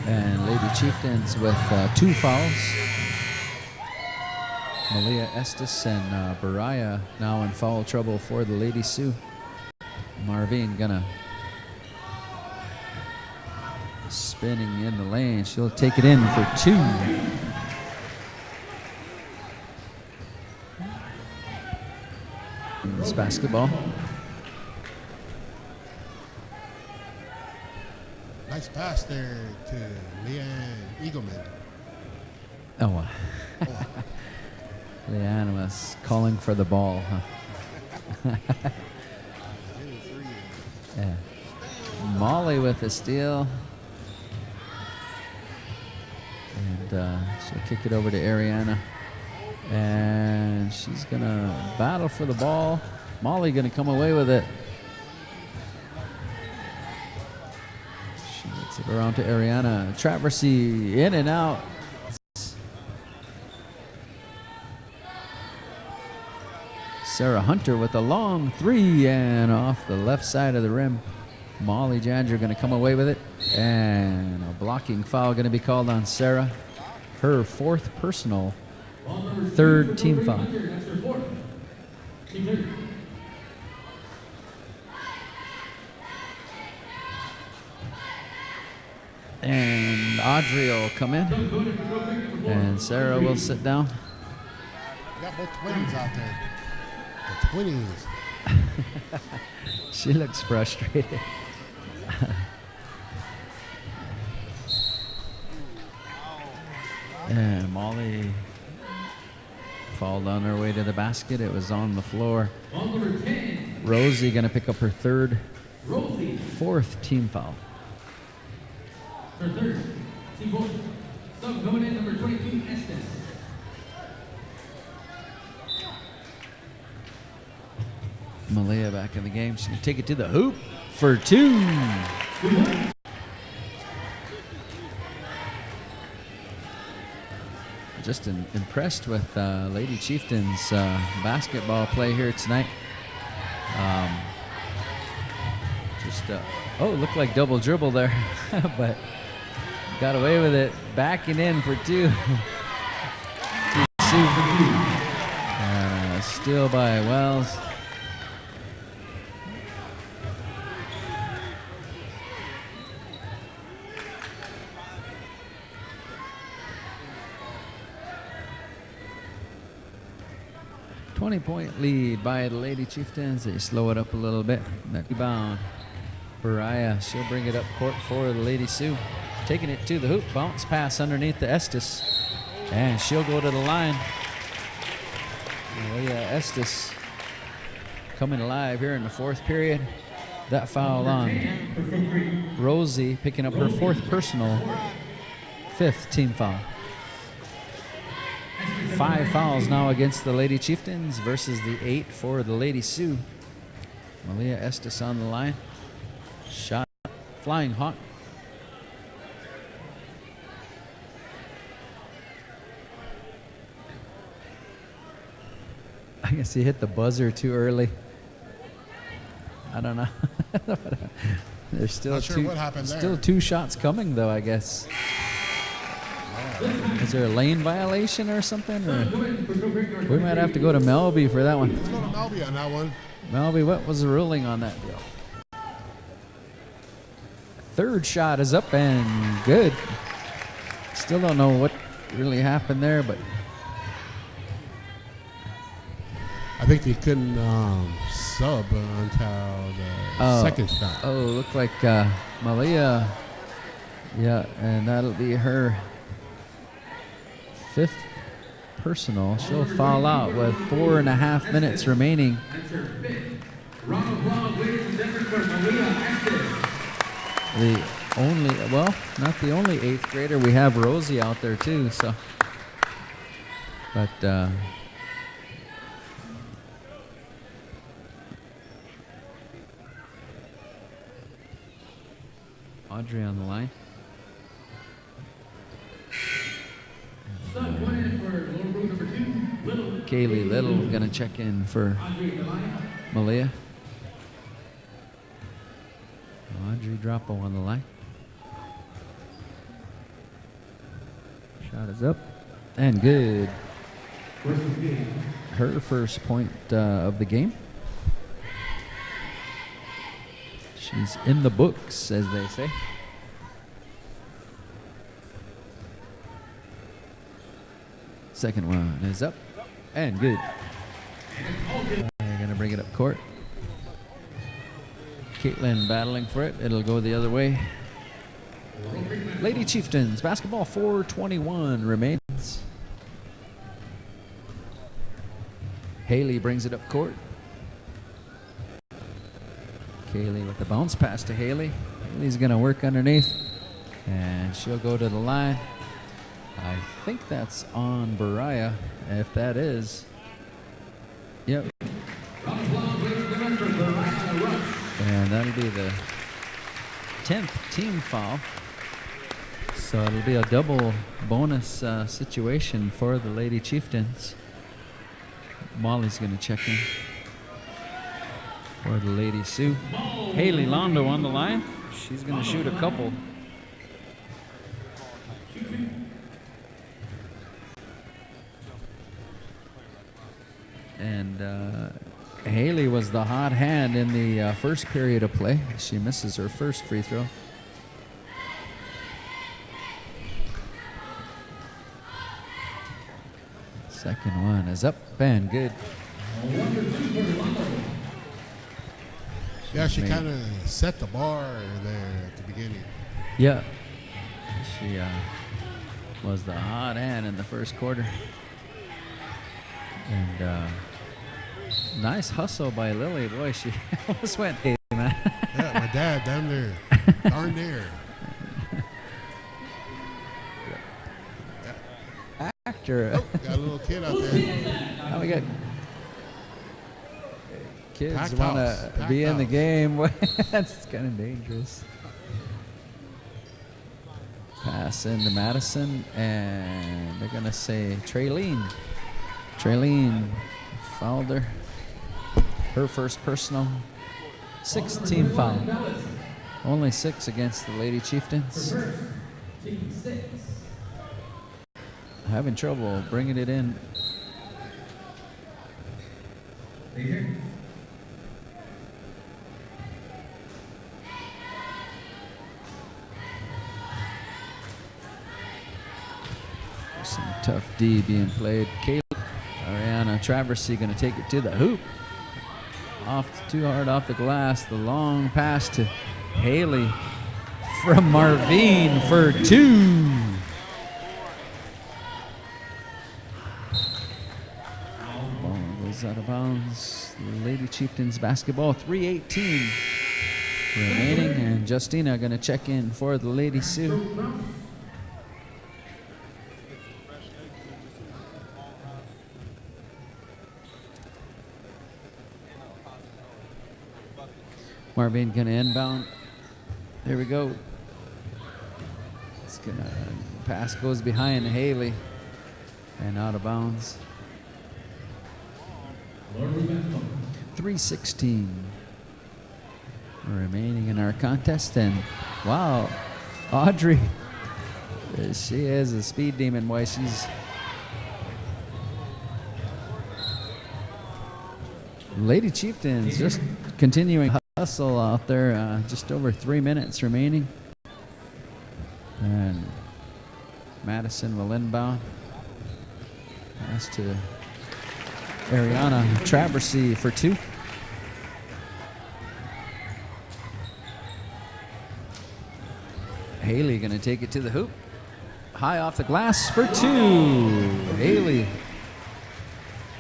and Lady Chieftains with 2 fouls. Malia Estes and Baraya now in foul trouble for the Lady Sioux. Marvin gonna spinning in the lane. She'll take it in for 2. This basketball. Nice pass there to Leanne Eagleman. Oh, Leanne was calling for the ball, huh? Yeah. Molly with the steal. And she'll kick it over to Ariana. And she's going to battle for the ball. Molly going to come away with it. She gets it around to Ariana. Traversy in and out. Sarah Hunter with a long 3 and off the left side of the rim. Molly Janger going to come away with it. And a blocking foul going to be called on Sarah. Her 4th personal, 3rd team foul. And Audrey will come in. And Sarah will sit down. We got both twins out there. The twinnies. She looks frustrated. And Molly fouled on her way to the basket. It was on the floor. Rosie going to pick up her 3rd, 4th team foul. Her 3rd. Sub going in, number 22, Estes. Malia back in the game. She's going to take it to the hoop for 2. Just impressed with Lady Chieftain's basketball play here tonight. Looked like double dribble there, but got away with it. Backing in for 2. Steal by Wells. Point lead by the Lady Chieftains. They slow it up a little bit. That rebound. Baraya, she'll bring it up court for the Lady Sioux. Taking it to the hoop. Bounce pass underneath the Estes. And she'll go to the line. Estes coming alive here in the 4th period. That foul on Rosie, picking up her 4th personal, 5th team foul. 5 fouls now against the Lady Chieftains versus the 8 for the Lady Sioux. Malia Estes on the line. Shot flying hot. I guess he hit the buzzer too early. I don't know. There's still Not sure what happened there. Still 2 shots coming though, I guess. Is there a lane violation or something? Or we might have to go to Melby for that one. Let's go to Melby on that one. Melby, what was the ruling on that deal? 3rd shot is up and good. Still don't know what really happened there, but I think they couldn't sub until the 2nd shot. Oh, looked like Malia. Yeah, and that'll be her 5th personal. She'll foul out with 4.5 minutes remaining. Round of applause, ladies and gentlemen, for Malia Estes. The only, well, not the only 8th grader. We have Rosie out there too, so. But Audrey on the line. Sub one in for Little Brule number 2. Little. Kaylee Little gonna check in for Audrey at the line. Malia. Audrey Drapo on the line. Shot is up and good. Her first point of the game. She's in the books, as they say. Second one is up and good. They're going to bring it up court. Caitlin battling for it. It'll go the other way. Lady Chieftains basketball, 4:21 remains. Haley brings it up court. Kaylee with the bounce pass to Haley. Haley's going to work underneath, and she'll go to the line. I think that's on Baraya. If that is, yep. And that'll be the 10th team foul. So it'll be a double bonus situation for the Lady Chieftains. Molly's going to check in for the Lady Sioux. Haley Londo on the line. She's going to shoot a couple. And Haley was the hot hand in the first period of play. She misses her first free throw. Second one is up and good. Yeah, she kind of set the bar there at the beginning. Yeah. She was the hot hand in the first quarter. And nice hustle by Lily. Boy, she almost went, hey, man. Yeah, my dad down there. Darn there. Actor. Oh, got a little kid out there. Now we got kids Packed want house. to Packed be in the house. game. That's kind of dangerous. Pass into Madison, and they're going to say Traylene. Traylene fouled her. Her first personal. 6th team foul. Only 6 against the Lady Chieftains. Having trouble bringing it in. Some tough D being played. Ariana Traversy going to take it to the hoop. Too hard off the glass. The long pass to Haley from Marvine for 2. Ball goes out of bounds. Lady Chieftains basketball. 3:18 remaining, and Justina going to check in for the Lady Sioux. Marvin going to inbound. There we go. It's going to pass goes behind Haley and out of bounds. 3:16 remaining in our contest, and wow, Audrey, she is a speed demon. Boy, she's Lady Chieftains just continuing hustle out there. Just over 3 minutes remaining, and Madison will inbound. Pass to Ariana Traversy for 2. Haley going to take it to the hoop. High off the glass for 2. Haley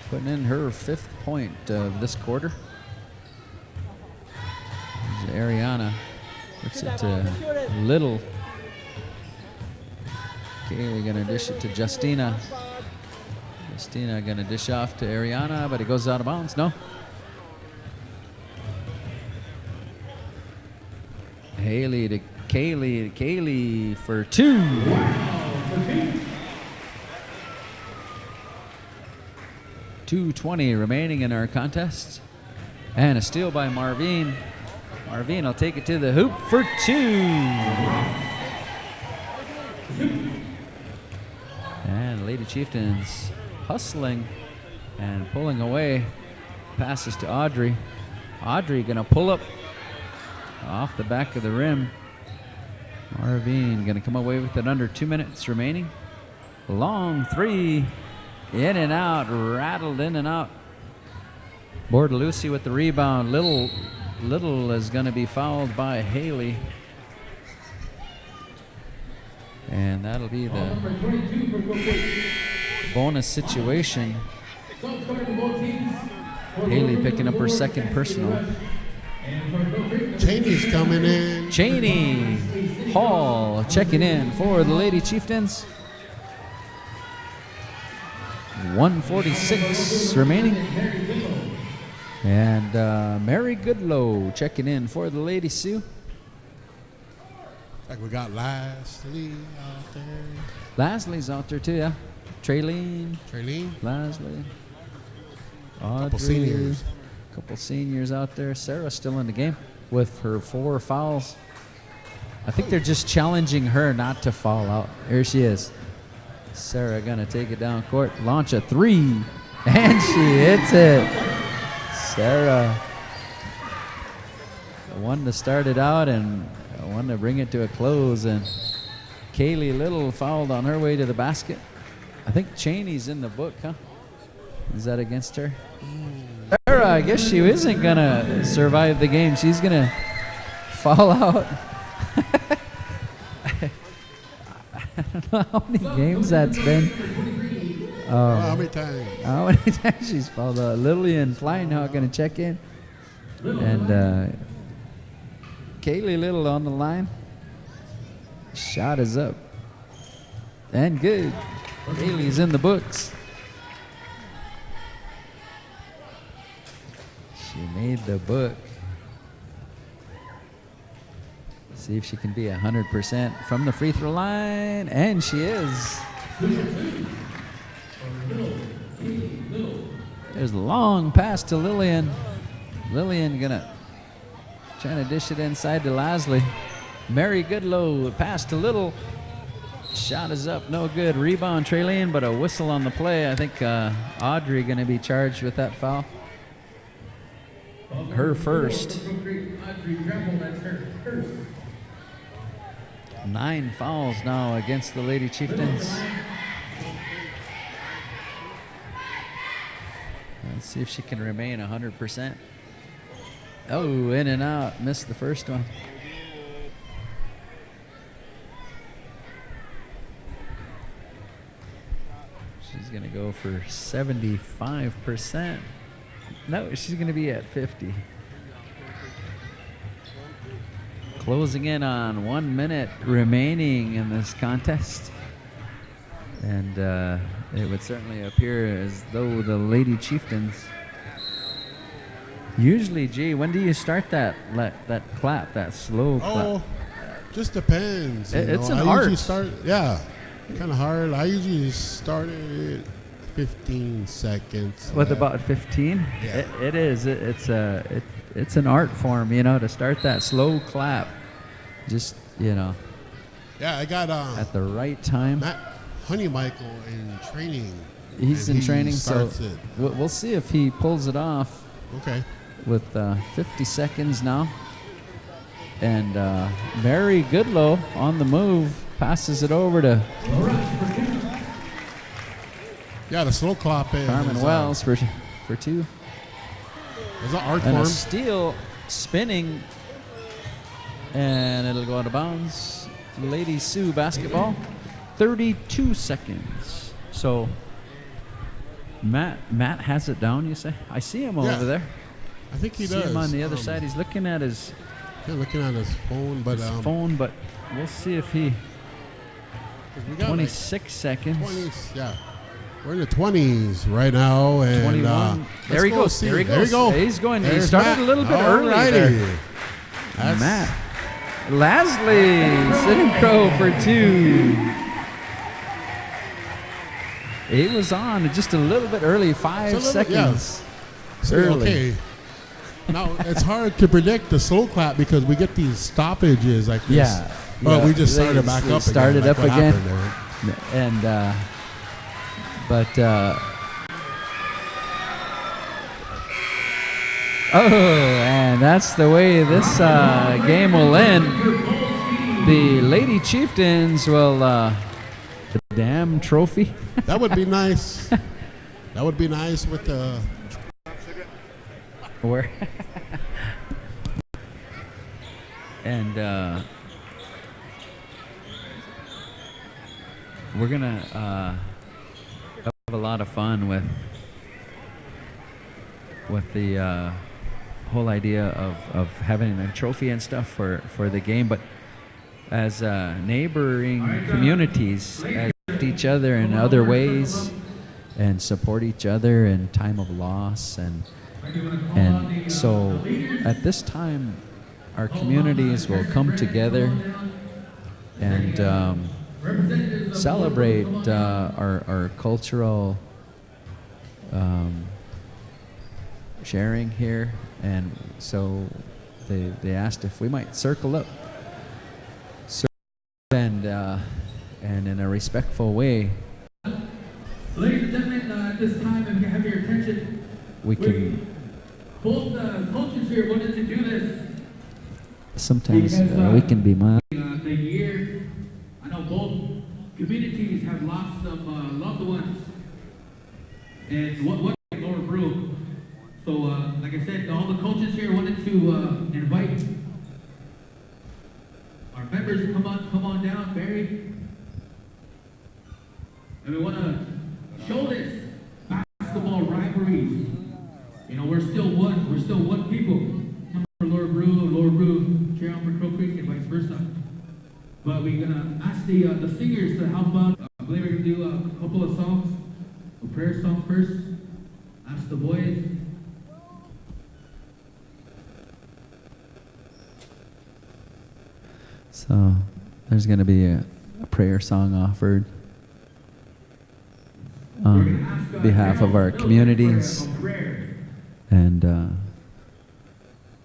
putting in her 5th point of this quarter. There's Ariana looks it to Little. Kaylee going to dish it to Justina. Justina going to dish off to Ariana, but it goes out of bounds. No. Haley to Kaylee. Kaylee for 2. 2:20 remaining in our contest. And a steal by Marvin. Marvin will take it to the hoop for 2. And Lady Chieftains hustling and pulling away. Passes to Audrey. Audrey gonna pull up off the back of the rim. Marvin gonna come away with it under 2 minutes remaining. Long 3, in and out, rattled in and out. Bordelucci with the rebound. Little is gonna be fouled by Haley. And that'll be the bonus situation. Haley picking up her second personal. Cheney's coming in. Cheney Hall checking in for the Lady Chieftains. 1:46 remaining. And Mary Goodlow checking in for the Lady Sioux. Like we got Leslie out there. Leslie's out there too, yeah. Traylene, Leslie, Audrey, couple seniors out there. Sarah's still in the game with her 4 fouls. I think they're just challenging her not to foul out. Here she is. Sarah gonna take it down court, launch a 3, and she hits it. Sarah, one to start it out and one to bring it to a close. And Kaylee Little fouled on her way to the basket. I think Cheney's in the book, huh? Is that against her? Sarah, I guess she isn't gonna survive the game. She's gonna fall out. I don't know how many games that's been. How many times? How many times she's fouled out. Lillian Fleinhawk gonna check in. And Kaylee Little on the line. Shot is up. And good. Kaylee's in the books. She made the book. See if she can be 100% from the free throw line. And she is. There's a long pass to Lillian. Lillian gonna trying to dish it inside to Leslie. Mary Goodlow, pass to Little. Shot is up, no good. Rebound, Traylene, but a whistle on the play. I think Audrey gonna be charged with that foul. Her first. 9 fouls now against the Lady Chieftains. Let's see if she can remain 100%. Oh, in and out. Missed the first one. She's going to go for 75%. No, she's going to be at 50. Closing in on 1 minute remaining in this contest. And it would certainly appear as though the Lady Chieftains usually, gee, when do you start that clap, that slow clap? Oh, just depends. It's an I art. usually start, yeah, kind of hard. I usually start it 15 seconds. With about 15? Yeah. It is. It's an art form, you know, to start that slow clap. Just, you know. Yeah, I got at the right time. Matt Honeymichael in training. He's in training, so it. we'll see if he pulls it off. Okay. With 50 seconds now. And Mary Goodlow on the move, passes it over to yeah, the slow clap. Carmen Wells for 2. It's an art And form. a steal, spinning, and it'll go out of bounds. Lady Sioux basketball, 32 seconds. So Matt has it down, you say? I see him over there. I think he see does. Him on the other side. He's looking at his phone, but but we'll see if he. 26 seconds. 20s, yeah. We're in the 20s right now, and 21. There he goes. See. There he There goes. you go. He's going. There's he started Matt. a little bit early Alrighty. there. Matt Lasley, sitting crow for 2. He was on just a little bit early, 5 seconds. So, early. okay. Now, it's hard to predict the slow clap because we get these stoppages like this. Yeah. But we just started back up started again. up again. And and that's the way this game will end. The Lady Chieftains will the damn trophy. that would be nice. That would be nice with the. Where? And we're gonna have a lot of fun with the whole idea of having a trophy and stuff for the game, but as neighboring communities, as each other in other ways and support each other in time of loss, and so at this time our communities will come together and celebrate our cultural sharing here, and so they asked if we might circle up and in a respectful way Ladies and gentlemen, at this time, if you have your attention, we can. Both coaches here wanted to do this. Sometimes because, we can be mild. The year, I know both communities have lost some loved ones, and what Lower Brule. So, like I said, all the coaches here wanted to invite our members to come on down, Barry, and we want to show this basketball rivalries. You know, we're still one people. For Lower Brule, cheer on for Crow Creek, and vice versa. But we're gonna ask the singers to help out. I believe we're gonna do a couple of songs, a prayer song first. Ask the boys. So there's going to be a prayer song offered on behalf of our communities, and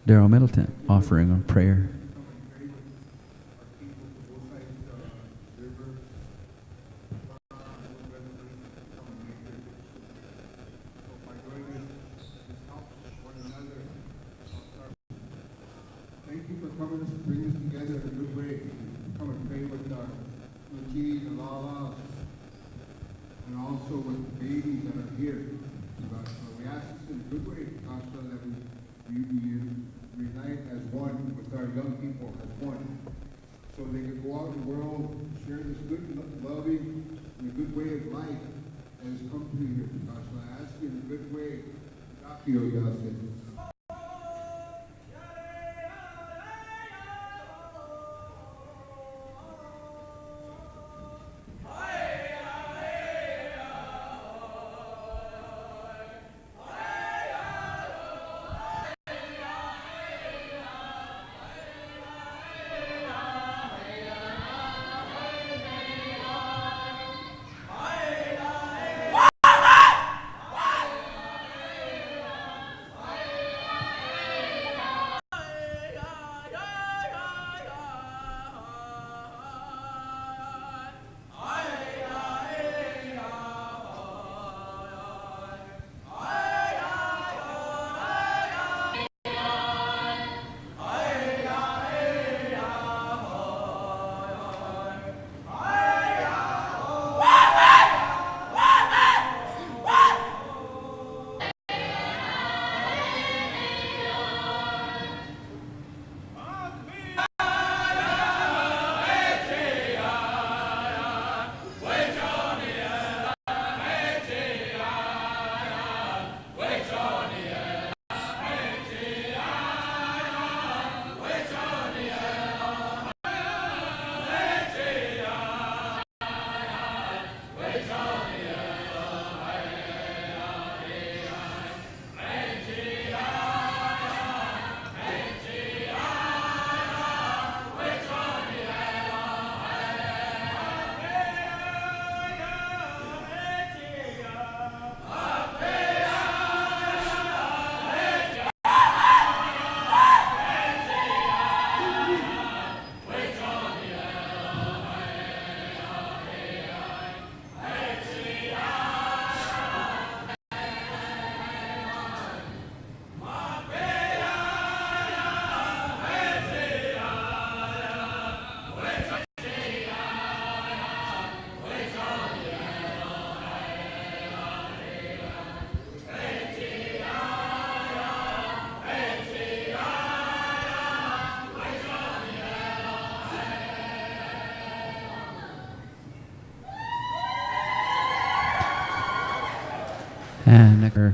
Daryl Middleton offering a prayer. Thank you for coming to bring us together in a good way. Come and pray with our Luigi and Lala, and also with the babies that are here. But we ask this in a good way, God, so that we unite as one with our young people as one. So they can go out in the world, share this good, loving, and a good way of life that has come through here. God, so I ask you in a good way. Thank you, God. And we're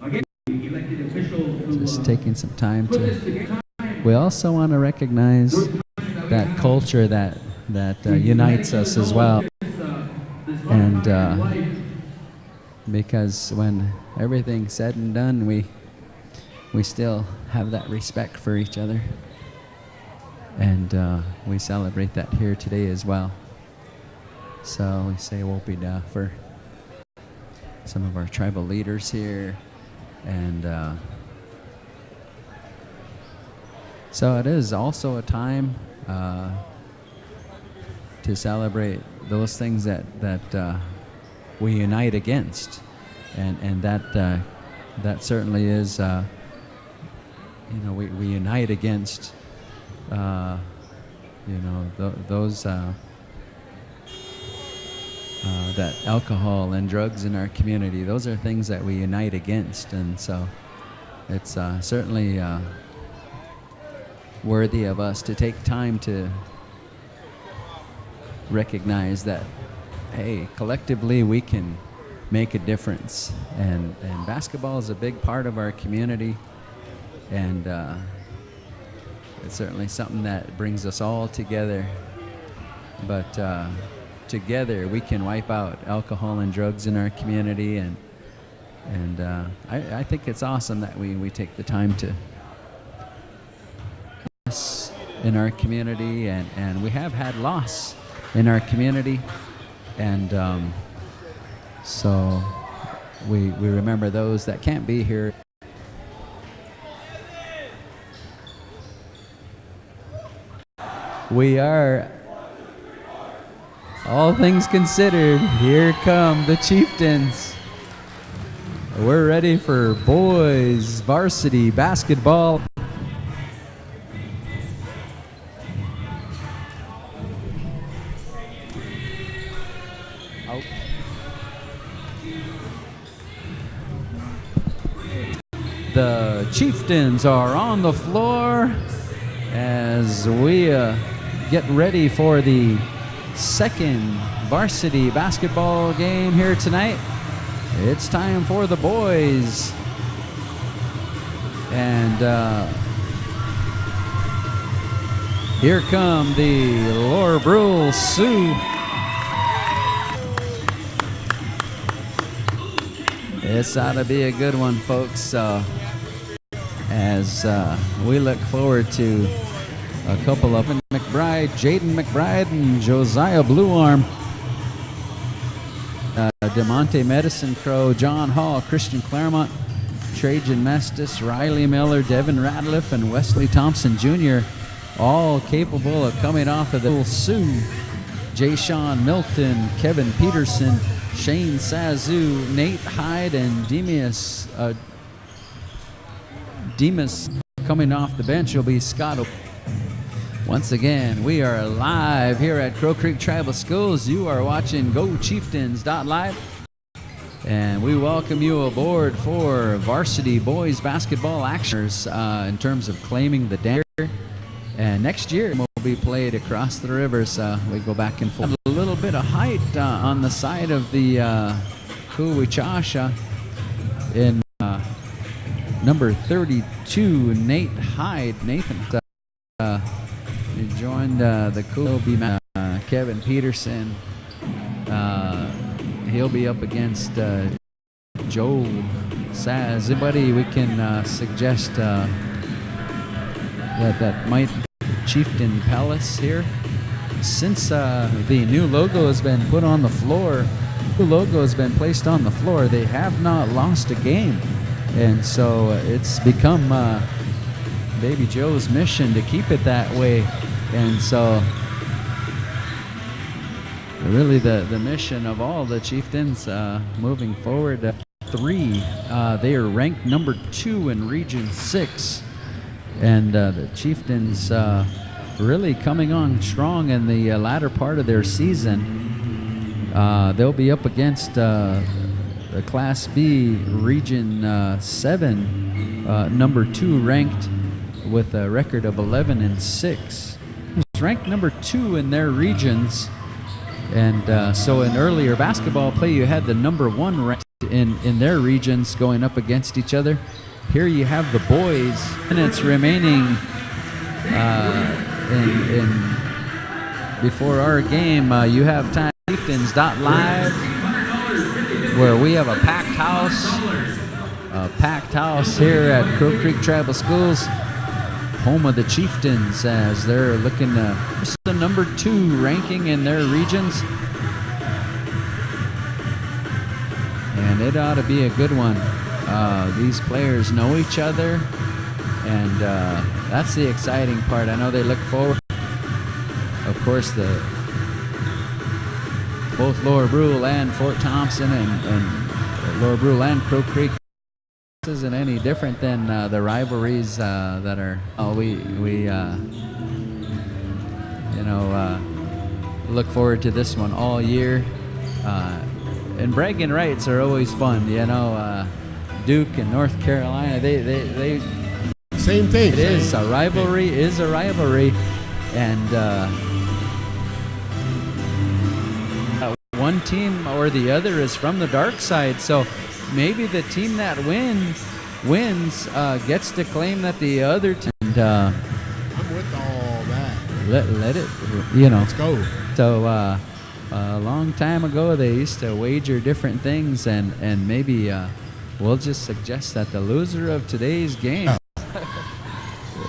Again, elected officials who, just taking some time put to. this together. We also want to recognize that culture that unites us as well. And because when everything's said and done, we still have that respect for each other. And we celebrate that here today as well. So we say Wopida for some of our tribal leaders here. And so it is also a time to celebrate those things that we unite against. And that certainly is, we unite against those that alcohol and drugs in our community. Those are things that we unite against, and so it's certainly worthy of us to take time to recognize that, hey, collectively we can make a difference, and basketball is a big part of our community, and it's certainly something that brings us all together. But together we can wipe out alcohol and drugs in our community, and I think it's awesome that we take the time to in our community, and we have had loss in our community, and so we remember those that can't be here. We are, all things considered, here come the Chieftains. We're ready for boys varsity basketball. The Chieftains are on the floor as we get ready for the second varsity basketball game here tonight. It's time for the boys. And here come the Lower Brule Sioux. This ought to be a good one, folks. As we look forward to a couple of McBride, Jaden McBride, and Josiah Bluearm, DeMonte Medicine Crow, John Hall, Christian Claremont, Trajan Mestis, Riley Miller, Devin Radliff, and Wesley Thompson Jr., all capable of coming off of the Sioux. Jay Sean Milton, Kevin Peterson, Shane Sazu, Nate Hyde, and Demas coming off the bench will be Scott. Once again, we are live here at Crow Creek Tribal Schools. You are watching GoChieftains.live, and we welcome you aboard for varsity boys basketball actions in terms of claiming the dare. And next year will be played across the river, so we go back and forth. A little bit of height on the side of the Kuwichasha in number 32, Nate Hyde. Nathan he joined the Kubi. Kevin Peterson. He'll be up against Joe Saz. Anybody we can suggest that might Chieftain Palace here? Since the new logo has been put on the floor, the logo has been placed on the floor, they have not lost a game. And so it's become Baby Joe's mission to keep it that way. And so really the mission of all the Chieftains moving forward. 3, they are ranked number 2 in Region 6. And the Chieftains really coming on strong in the latter part of their season. They'll be up against the Class B Region 7, number 2 ranked with a record of 11-6. It's ranked number 2 in their regions. And so in earlier basketball play, you had the number 1 ranked in their regions going up against each other. Here you have the boys, and it's remaining before our game. You have Time Chieftains.live, where we have a packed house here at Crow Creek Tribal Schools, home of the Chieftains, as they're looking to the number 2 ranking in their regions. And it ought to be a good one. These players know each other, and that's the exciting part. I know they look forward. Of course, both Lower Brule and Fort Thompson and Lower Brule and Crow Creek. This isn't any different than the rivalries that are. Look forward to this one all year. And bragging rights are always fun, Duke and North Carolina, they Same thing. It is a rivalry, and one team or the other is from the dark side, so maybe the team that wins gets to claim that the other team. I'm with all that. Let it, Let's go. So a long time ago, they used to wager different things, and maybe we'll just suggest that the loser of today's game.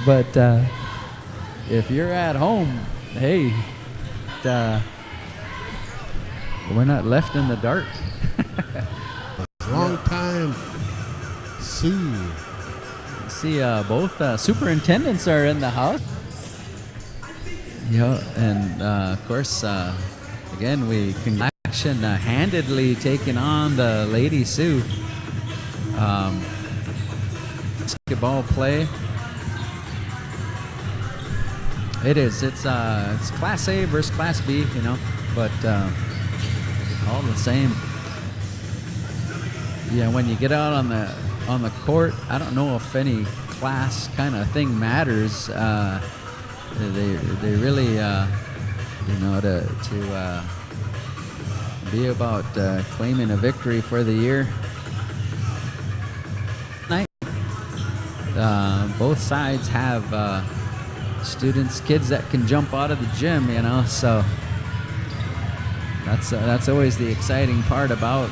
But if you're at home, hey, we're not left in the dark. Long time, Sue. See, both superintendents are in the house. And of course, again, we can handedly taking on the Lady Sioux. Basketball play. It's Class A versus Class B, but all the same. Yeah, when you get out on the court, I don't know if any class kind of thing matters. They really, to be about claiming a victory for the year. Night. Both sides have kids that can jump out of the gym, so that's always the exciting part about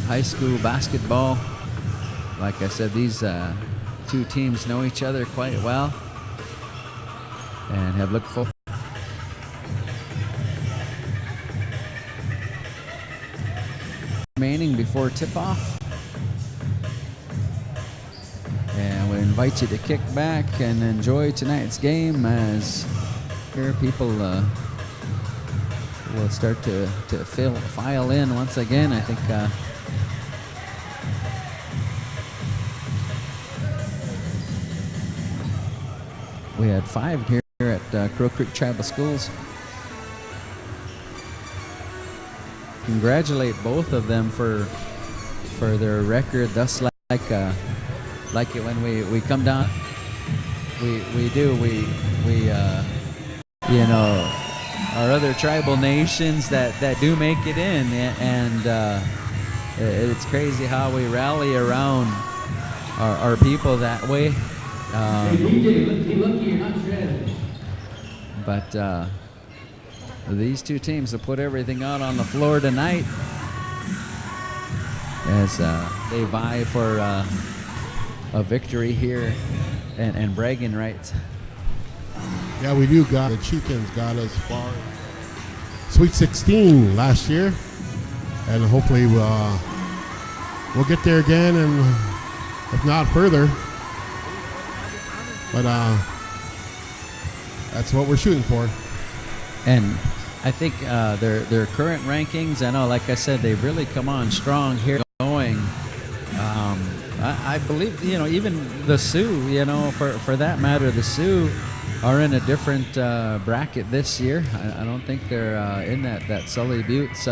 high school basketball. Like I said, these two teams know each other quite well and have looked forward. Remaining before tip-off. And we invite you to kick back and enjoy tonight's game as here people will start to file in once again. I think we had 5 here at Crow Creek Tribal Schools. Congratulate both of them for their record. Thus, like it when we come down, we our other tribal nations that do make it in, and it's crazy how we rally around our people that way. Hey, DJ, let's be lucky you're not shredded. But these two teams have put everything out on the floor tonight as they vie for a victory here and bragging rights. Yeah, we do. The Chieftains got us far Sweet 16 last year, and hopefully we'll get there again, and if not further. But that's what we're shooting for. And I think their current rankings, I know, like I said, they've really come on strong here going. I believe, even the Sioux, for that matter, the Sioux are in a different bracket this year. I don't think they're in that Sully Buttes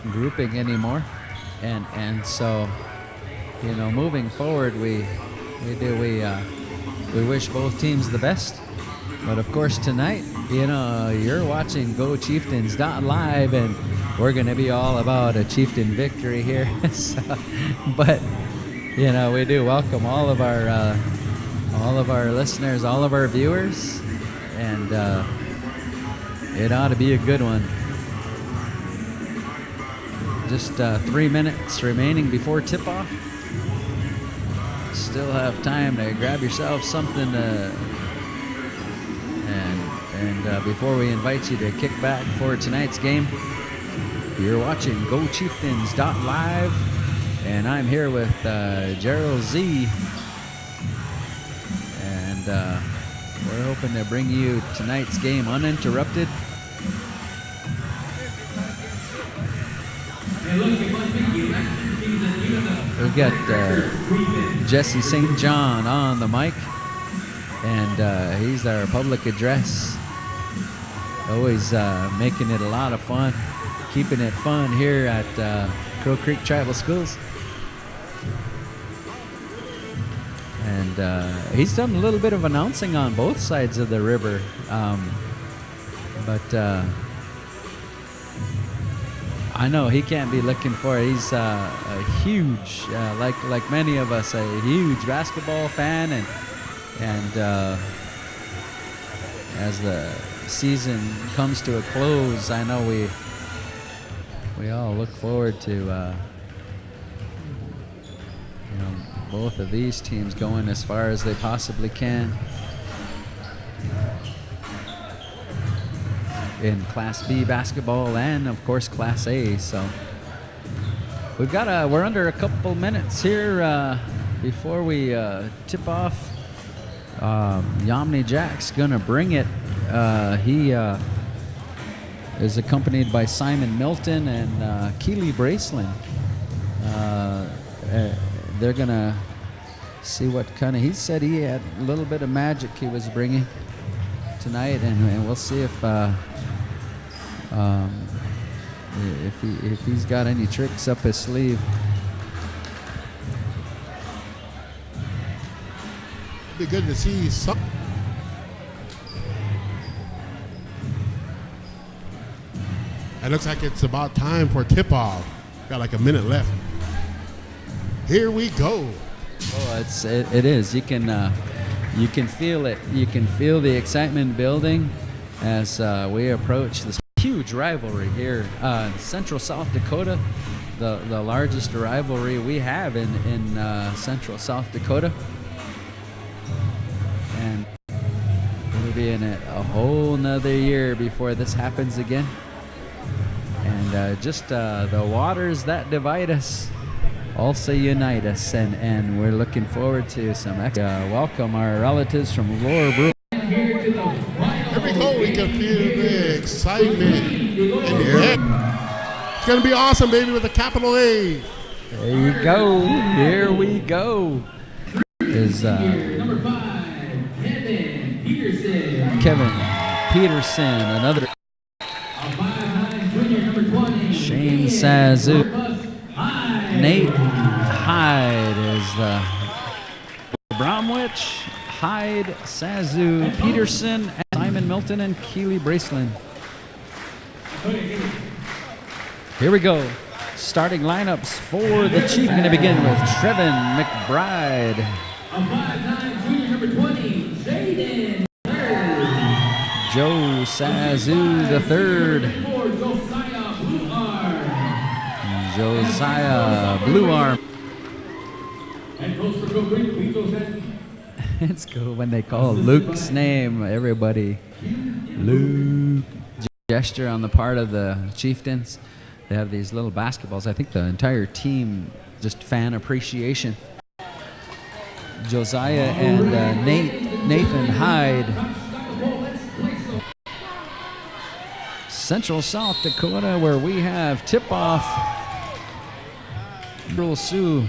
grouping anymore. And so, moving forward, we wish both teams the best. But of course tonight, you know, you're watching GoChieftains.live, and we're going to be all about a Chieftain victory here. So, but you know, we do welcome all of our listeners, all of our viewers, and it ought to be a good one. Just 3 minutes remaining before tip-off. Still have time to grab yourself something to, and before we invite you to kick back for tonight's game, you're watching GoChieftains.live, and I'm here with Gerald Z, and we're hoping to bring you tonight's game uninterrupted. We've got Jesse St. John on the mic, and he's our public address. Always making it a lot of fun, keeping it fun here at Crow Creek Tribal Schools. And he's done a little bit of announcing on both sides of the river, but I know he can't be looking for it. He's a huge, like many of us, a huge basketball fan, and as the season comes to a close, I know we all look forward to you know, both of these teams going as far as they possibly can in Class B basketball and of course Class A. So we've got we're under a couple minutes here before we tip off. Yamni Jack's gonna bring it. He is accompanied by Simon Milton and Keely Braceland. They're gonna see what kind of, he said he had a little bit of magic he was bringing tonight, and we'll see if he's got any tricks up his sleeve. Be good to see some. It looks like it's about time for tip-off. Got like a minute left. Here we go. Oh, it is. You can feel it. You can feel the excitement building as we approach this huge rivalry here, Central South Dakota, the largest rivalry we have in Central South Dakota, and we'll be in it a whole nother year before this happens again. And just the waters that divide us also unite us, and we're looking forward to some welcome our relatives from Lower Brule. Here we go. We can feel the excitement in the air. It's going to be awesome, baby, with a capital A. There you go. Here we go. Is number 5, Kevin Peterson, another. Shane Sazu. Nate Hyde is Bromwich, Hyde, Sazu, Peterson, and Simon Milton, and Keely Braceland. Here we go. Starting lineups for the Chief. Going to begin with Trevin McBride. A 5'9" junior, number 20, Jaden. Joe Sazu the third. Josiah Blue Arm. It's cool when they call Luke's name. Everybody, Luke. Gesture on the part of the Chieftains. They have these little basketballs. I think the entire team, just fan appreciation. Josiah and Nathan Hyde. Central South Dakota, where we have tip-off. Brule Sioux,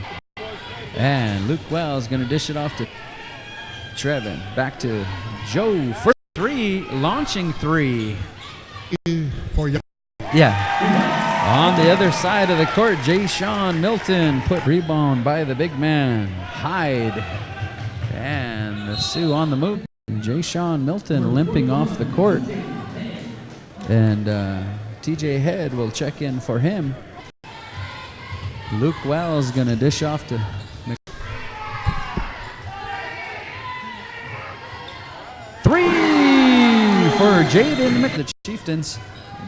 and Luke Wells going to dish it off to Trevin. Back to Joe for three, launching three. For you. Yeah. On the other side of the court, Jay Sean Milton put rebound by the big man Hyde, and the Sioux on the move. Jay Sean Milton limping off the court. And TJ Head will check in for him. Luke Wells going to dish off to three for Jaden the Chieftains.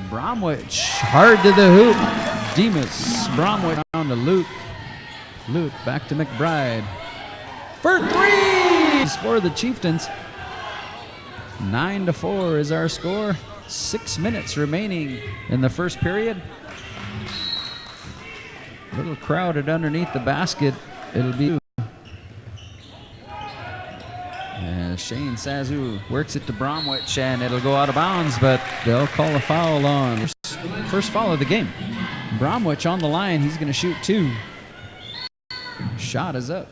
Bromwich hard to the hoop. Demas Bromwich down to Luke. Luke back to McBride for three for the Chieftains. 9-4 is our score. 6 minutes remaining in the first period. A little crowded underneath the basket. It'll be Shane Sazu works it to Bromwich, and it'll go out of bounds, but they'll call a foul on first foul of the game. Bromwich on the line. He's going to shoot 2. Shot is up.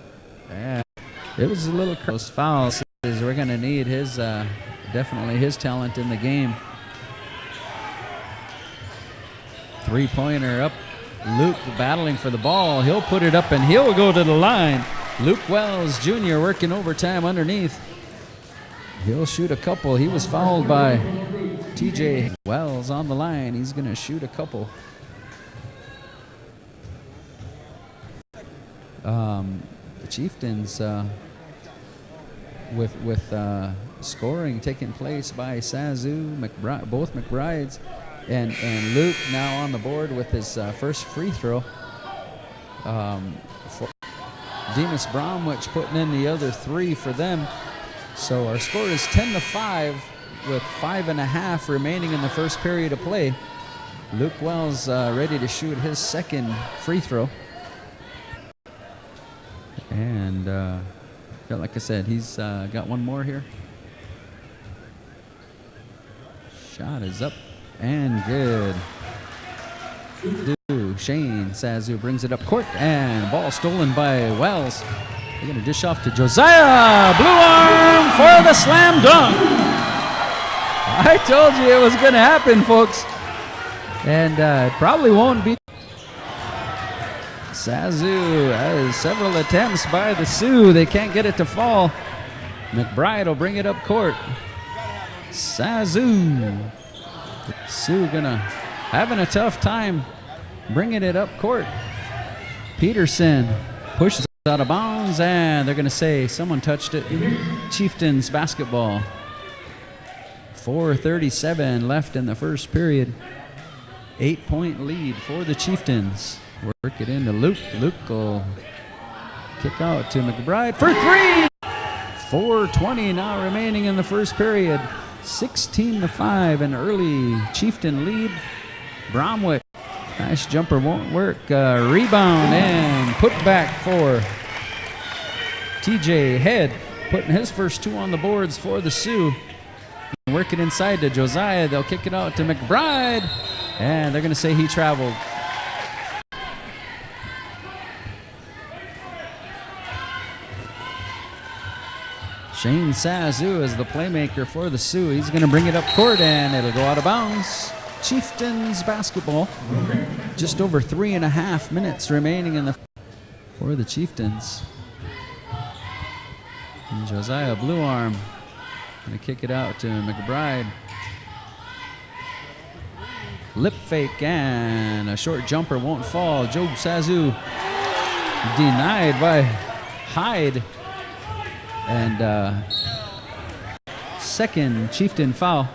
And it was a little close foul. We're going to need his definitely his talent in the game. 3-pointer up. Luke battling for the ball. He'll put it up and he'll go to the line. Luke Wells Jr. working overtime underneath. He'll shoot a couple. He was fouled by TJ Wells on the line. He's going to shoot a couple. The Chieftains with scoring taking place by Sazu, McBride, both McBrides, and Luke now on the board with his first free throw. For Demas Bromwich putting in the other 3 for them. So our score is 10-5 with 5.5 remaining in the first period of play. Luke Wells ready to shoot his second free throw. And like I said, he's got one more here. Shot is up and good. Shane Sazu brings it up court, and ball stolen by Wells. They're going to dish off to Josiah. Blue arm for the slam dunk. I told you it was going to happen, folks. And it probably won't be. Sazu has several attempts by the Sioux. They can't get it to fall. McBride will bring it up court. Sazu. Sioux gonna having a tough time bringing it up court. Peterson pushes out of bounds, and they're gonna say someone touched it. Chieftains basketball. 4:37 left in the first period. 8-point lead for the Chieftains. Work it into Luke. Luke will kick out to McBride for 3. 4:20 now remaining in the first period. 16-5, an early Chieftain lead. Bromwich, nice jumper won't work. Rebound and put back for TJ Head, putting his first 2 on the boards for the Sioux. Work it inside to Josiah. They'll kick it out to McBride, and they're going to say he traveled. Shane Sazu is the playmaker for the Sioux. He's going to bring it up court, and it'll go out of bounds. Chieftains basketball. Just over 3.5 minutes remaining in the for the Chieftains. And Josiah Blue Arm going to kick it out to McBride. Lip fake, and a short jumper won't fall. Joe Sazu denied by Hyde. And second Chieftain foul.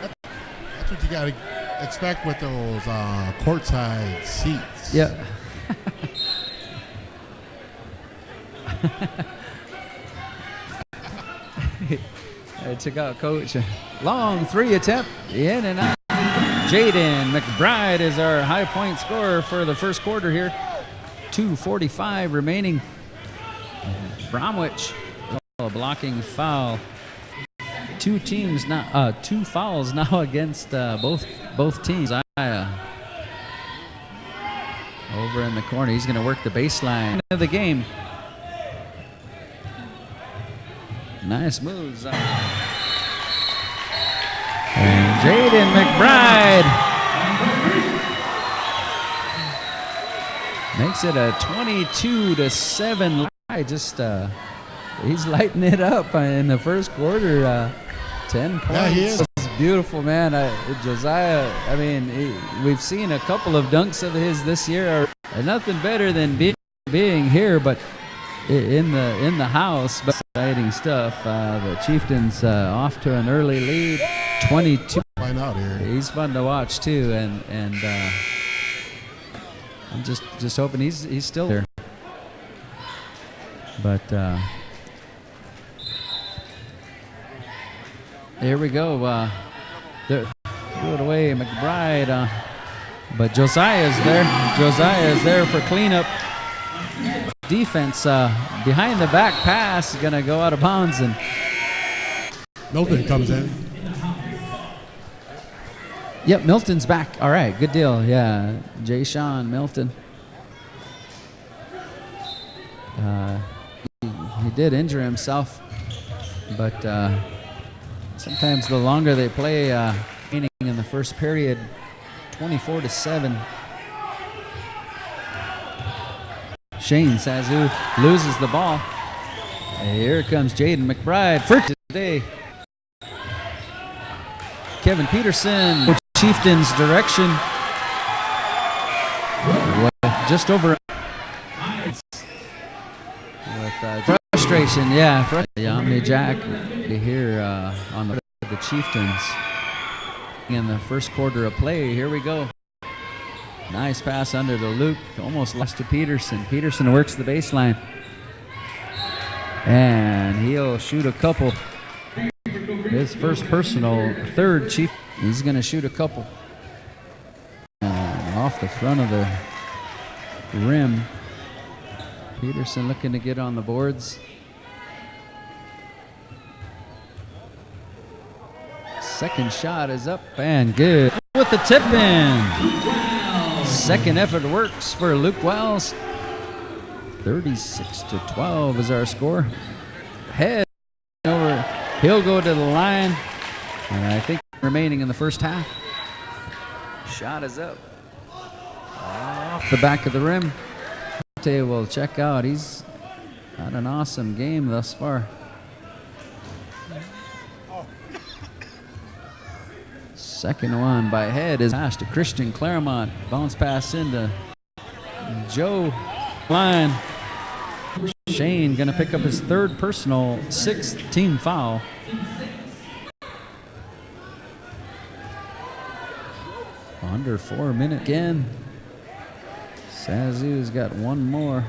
That's what you got to expect with those courtside seats. Yeah. I took out coach. Long 3 attempt. In and out. Jaden McBride is our high point scorer for the first quarter here. 2:45 remaining. Bromwich, a blocking foul. 2 teams now, 2 fouls now against both teams. Over in the corner, he's going to work the baseline of the game. Nice moves. And Jaden McBride Makes it a 22-7. He's lighting it up in the first quarter. 10 points. Yeah, he is. It's beautiful, man. Josiah, I mean, we've seen a couple of dunks of his this year. Nothing better than being here, but in the house. But exciting stuff. The Chieftains off to an early lead, 22. Find out here. He's fun to watch too, and I'm just hoping he's still there. But here we go. Throw it away, McBride. But Josiah is there. Josiah is there for cleanup. Defense behind the back pass, gonna go out of bounds, and Milton comes in. Yep, Milton's back. All right, good deal. Yeah, Jay Sean Milton. He did injure himself, but sometimes the longer they play, in the first period, 24-7. Shane Sazu loses the ball. And here comes Jaden McBride for today. Kevin Peterson, Chieftains direction. Just over with frustration, yeah. Omni Jack here on the Chieftains in the first quarter of play. Here we go. Nice pass under to Luke, almost lost to Peterson. Peterson works the baseline, and he'll shoot a couple. His first personal, third Chief. He's going to shoot a couple. Off the front of the rim. Peterson looking to get on the boards. Second shot is up and good. With the tip in. Second effort works for Luke Wells. 36-12 is our score. Head over. He'll go to the line. And I think remaining in the first half. Shot is up. Off the back of the rim. Will check out. He's had an awesome game thus far. Second one by Head is pass to Christian Claremont. Bounce pass into Joe Line. Shane gonna pick up his third personal, sixth team foul. Under 4 minutes again. Sazu's got one more.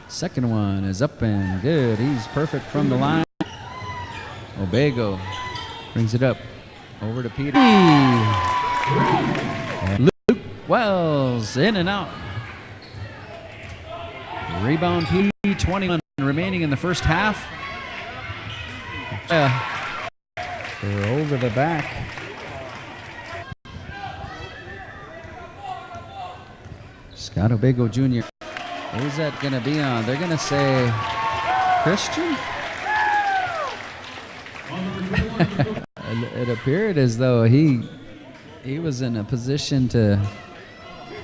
Second one is up and good. He's perfect from the line. Obego brings it up over to Peter. And Luke Wells in and out. Rebound P. 21 remaining in the first half. They're over the back. Scott Obego Jr. Who's that going to be on? They're going to say Christian? It appeared as though he was in a position to,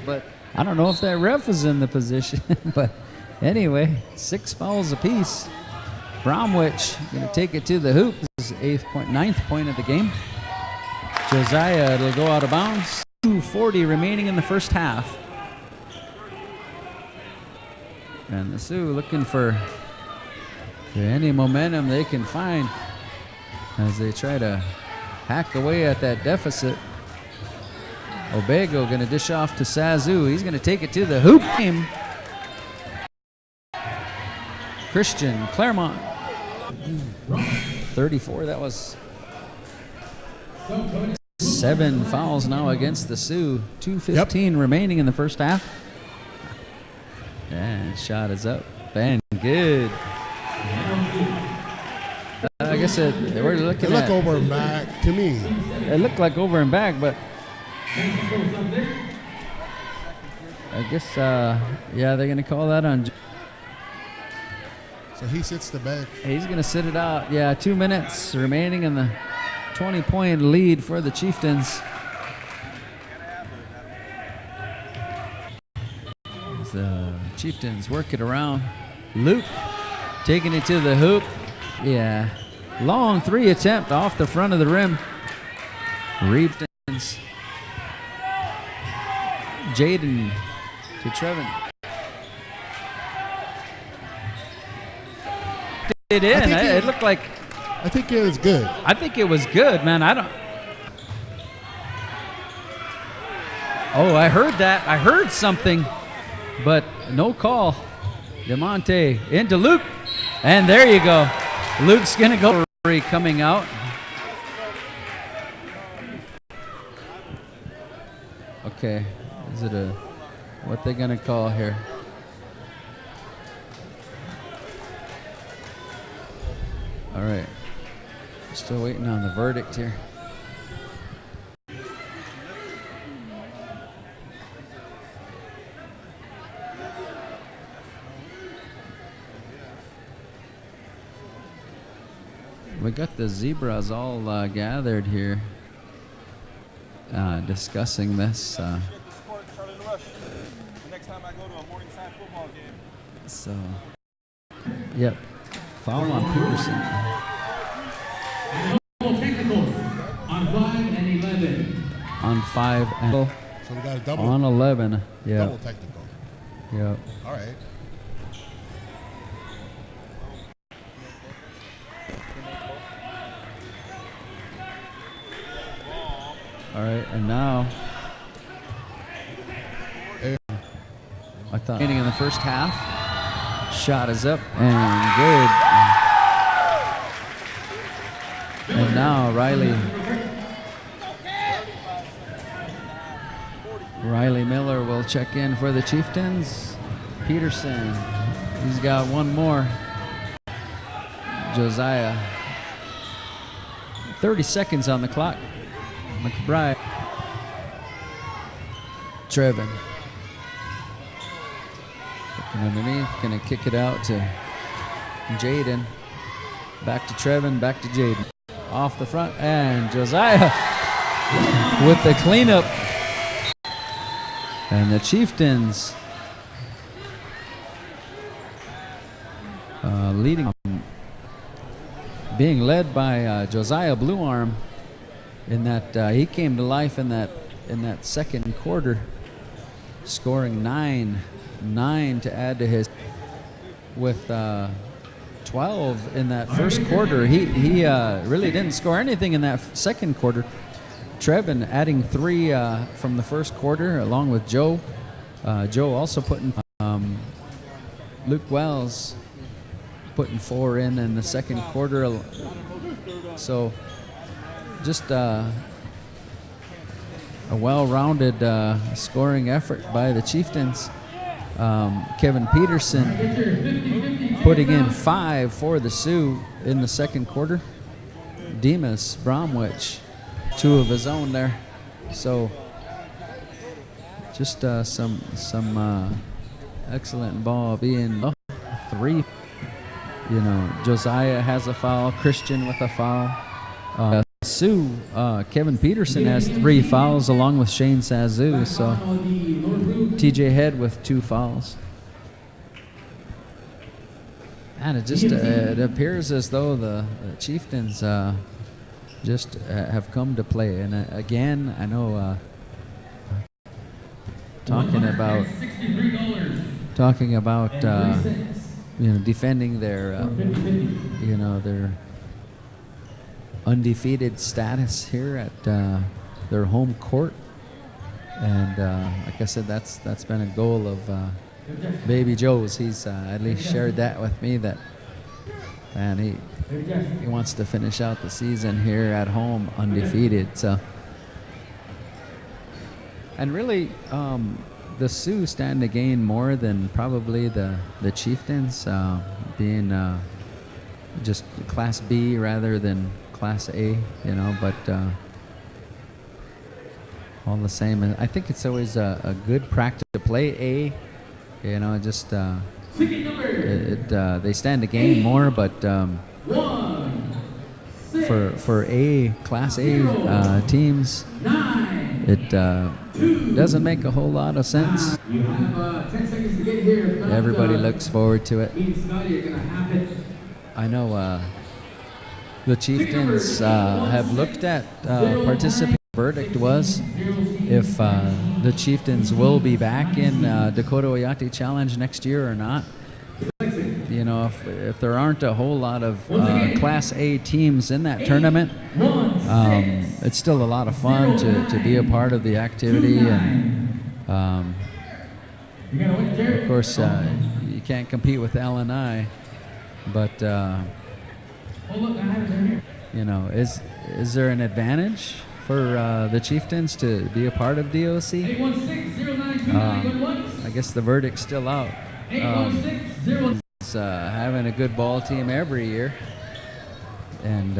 but I don't know if that ref was in the position. But anyway, 6 fouls apiece. Bromwich going to take it to the hoop. This is ninth point of the game. Josiah, it'll go out of bounds. 2:40 remaining in the first half. And the Sioux looking for any momentum they can find as they try to hack away at that deficit. Obego going to dish off to Sazu. He's going to take it to the hoop game. Christian Claremont. 34, that was 7 fouls now against the Sioux. 2:15 remaining in the first half. And shot is up and good. I guess we're looking They look at over and back to me. It looked like over and back, but I guess yeah, they're gonna call that on. So he sits the bench. He's gonna sit it out. Yeah, 2 minutes remaining in the 20-point lead for the Chieftains. The Chieftains work it around. Luke taking it to the hoop. Yeah. Long 3 attempt off the front of the rim. Chieftains. Jaden to Trevin. It in. It looked like. I think it was good. I think it was good, man. I don't. Oh, I heard that. I heard something, but no call. DeMonte into Luke, and there you go. Luke's gonna go coming out. Okay, is it a what they gonna call here? All right, still waiting on the verdict here. We got the zebras all gathered here, discussing this. So, yep, foul on Peterson. Technical on 5 and 11. On 5 and So we got a double. on 11. Yeah. Double technical. Yep. All right. All right, and now I thought in the first half, shot is up and good. And now Riley Miller will check in for the Chieftains. Peterson, he's got one more. Josiah, 30 seconds on the clock. McBride. Trevin. Looking underneath, gonna kick it out to Jaden. Back to Trevin, back to Jaden. Off the front, and Josiah with the cleanup. And the Chieftains being led by Josiah Bluearm. In that he came to life in that second quarter, scoring 9 to add to his with 12 in that first quarter. He really didn't score anything in that second quarter. Trevin adding 3 from the first quarter along with Joe. Joe also putting Luke Wells putting 4 in the second quarter. So just a well-rounded scoring effort by the Chieftains. Kevin Peterson putting in 5 for the Sioux in the second quarter. Demas Bromwich, 2 of his own there. So just some excellent ball being 3. You know, Josiah has a foul, Christian with a foul. Sioux, Kevin Peterson has 3 fouls along with Shane Sazoo, so TJ Head with 2 fouls. And it just it appears as though the Chieftains just have come to play. And again, I know talking about defending their their undefeated status here at their home court, and like I said, that's been a goal of Baby Joe's. He's at least shared that with me, that man, he wants to finish out the season here at home undefeated. So, and really the Sioux stand to gain more than probably the Chieftains, being just Class B rather than Class A, but all the same, I think it's always a good practice to play A. Just they stand to gain more, but for Class A teams, it doesn't make a whole lot of sense. You have 10 seconds to get here. If not, Everybody looks forward to it. me and Scotty are gonna have it. I know the Chieftains have looked at participating. Verdict was if the Chieftains will be back in Dakota Oyate Challenge next year or not. You know, if there aren't a whole lot of Class A teams in that tournament, it's still a lot of fun to be a part of the activity. And of course, you can't compete with LNI, but you know, is there an advantage for the Chieftains to be a part of DOC? I guess the verdict's still out. Having a good ball team every year, and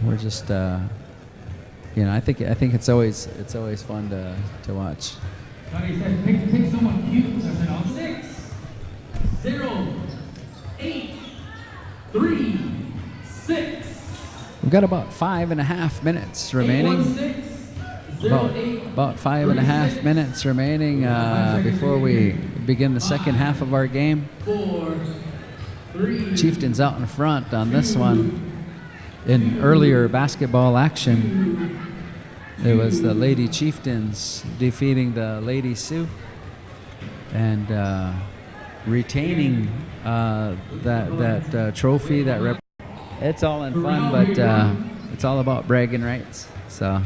we're just you know, I think it's always fun to watch. Scotty said, pick someone cute. I said, 6, 0, 8, 3, 6. We've got about 5.5 minutes remaining. About 5.5 minutes remaining before we begin the second half of our game. 4, 3, Chieftains out in front on this one. In earlier basketball action, it was the Lady Chieftains defeating the Lady Sioux and retaining that trophy. It's all in fun, but it's all about bragging rights. So.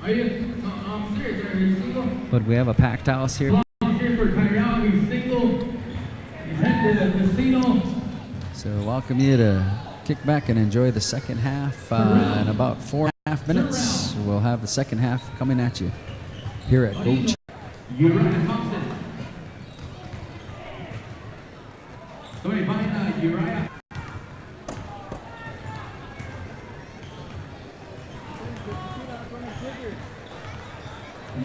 Are you serious? Are you single? But we have a packed house here. Here for Tyrell. He's single. He's headed to the casino. So welcome you to kick back and enjoy the second half. In about 4.5 minutes, we'll have the second half coming at you here at Coach. Uriah Thompson. Somebody find Uriah.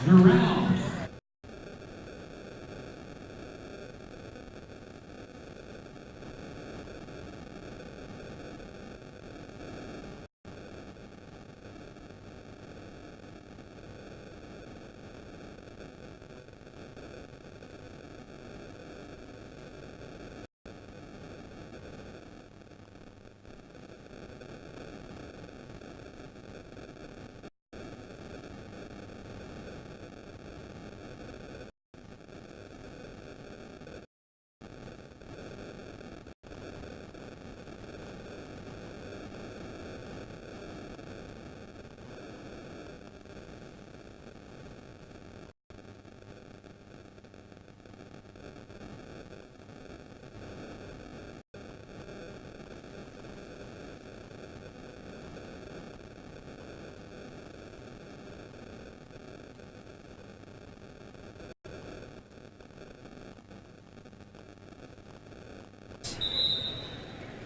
Jarrell.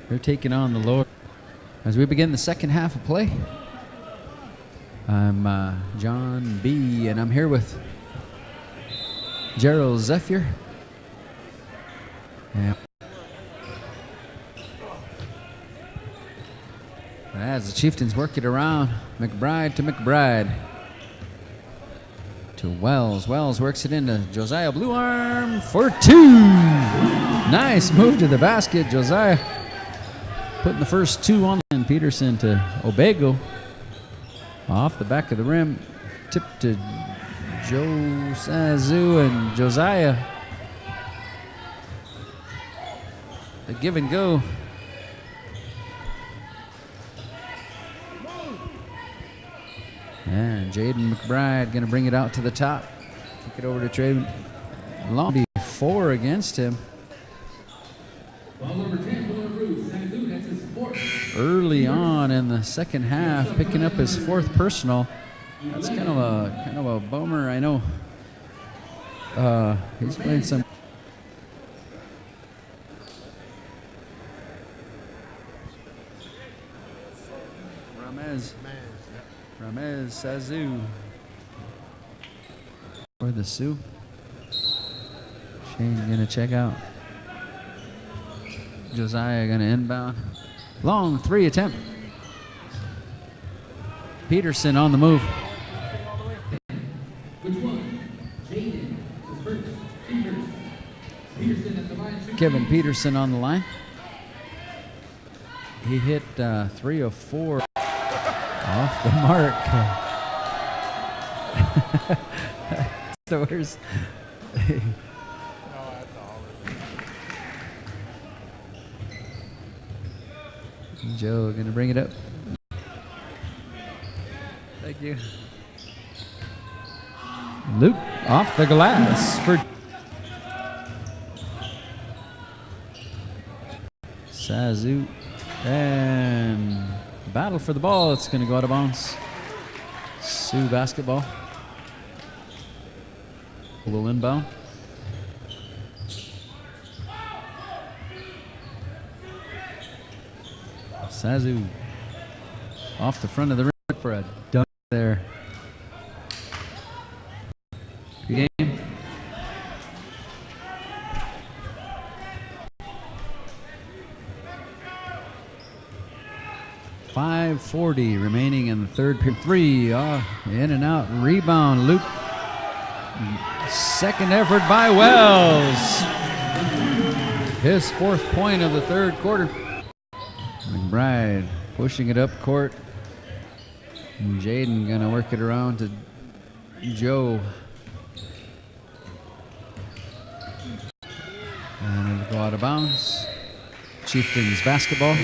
They're taking on the lower. As we begin the second half of play, I'm John B, and I'm here with Gerald Zephyr. Yeah. As the Chieftains work it around, McBride to McBride. To Wells. Wells works it into Josiah Blue Arm for 2. Nice move to the basket, Josiah. Putting the first 2 on, and Peterson to Obego. Off the back of the rim. Tip to Joe Sazu and Josiah. The give and go. And Jaden McBride going to bring it out to the top. Kick it over to Trey Long. 4 against him. Ball number 10, Sazu, that's his 4th. Early on in the second half, picking up his 4th personal. That's kind of a bummer. I know he's playing some. Ramez Sazu for the Sioux. Shane's gonna check out. Josiah gonna inbound. Long 3 attempt. Peterson on the move. Which one? Jaden is first. Peters. Peterson at the line. Kevin Peterson on the line. He hit 3 of 4 off the mark. That's the worst. Joe gonna bring it up. Thank you. Luke off the glass for Sazu, and battle for the ball. It's gonna go out of bounds. Sioux basketball. Will inbound. Sazu off the front of the rim for a dunk there. Good game. .540 remaining in the third period. 3 in and out rebound. Luke. Second effort by Wells. His 4th point of the third quarter. McBride pushing it up court. And Jaden gonna work it around to Joe. And it'll go out of bounds. Chieftains basketball.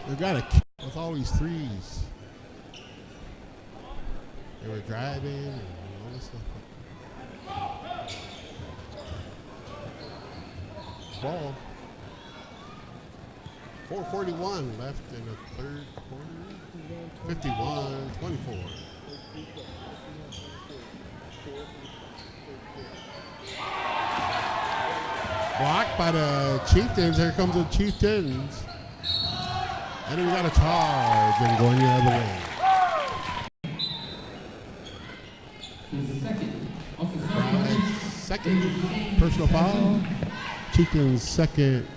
They got it with all these threes. They were driving and all this stuff. Ball. 4:41 left in the third quarter. 51-24. Blocked by the Chieftains. Here comes the Chieftains. And we got a charge and going the other way. Second personal foul. Chieftain's second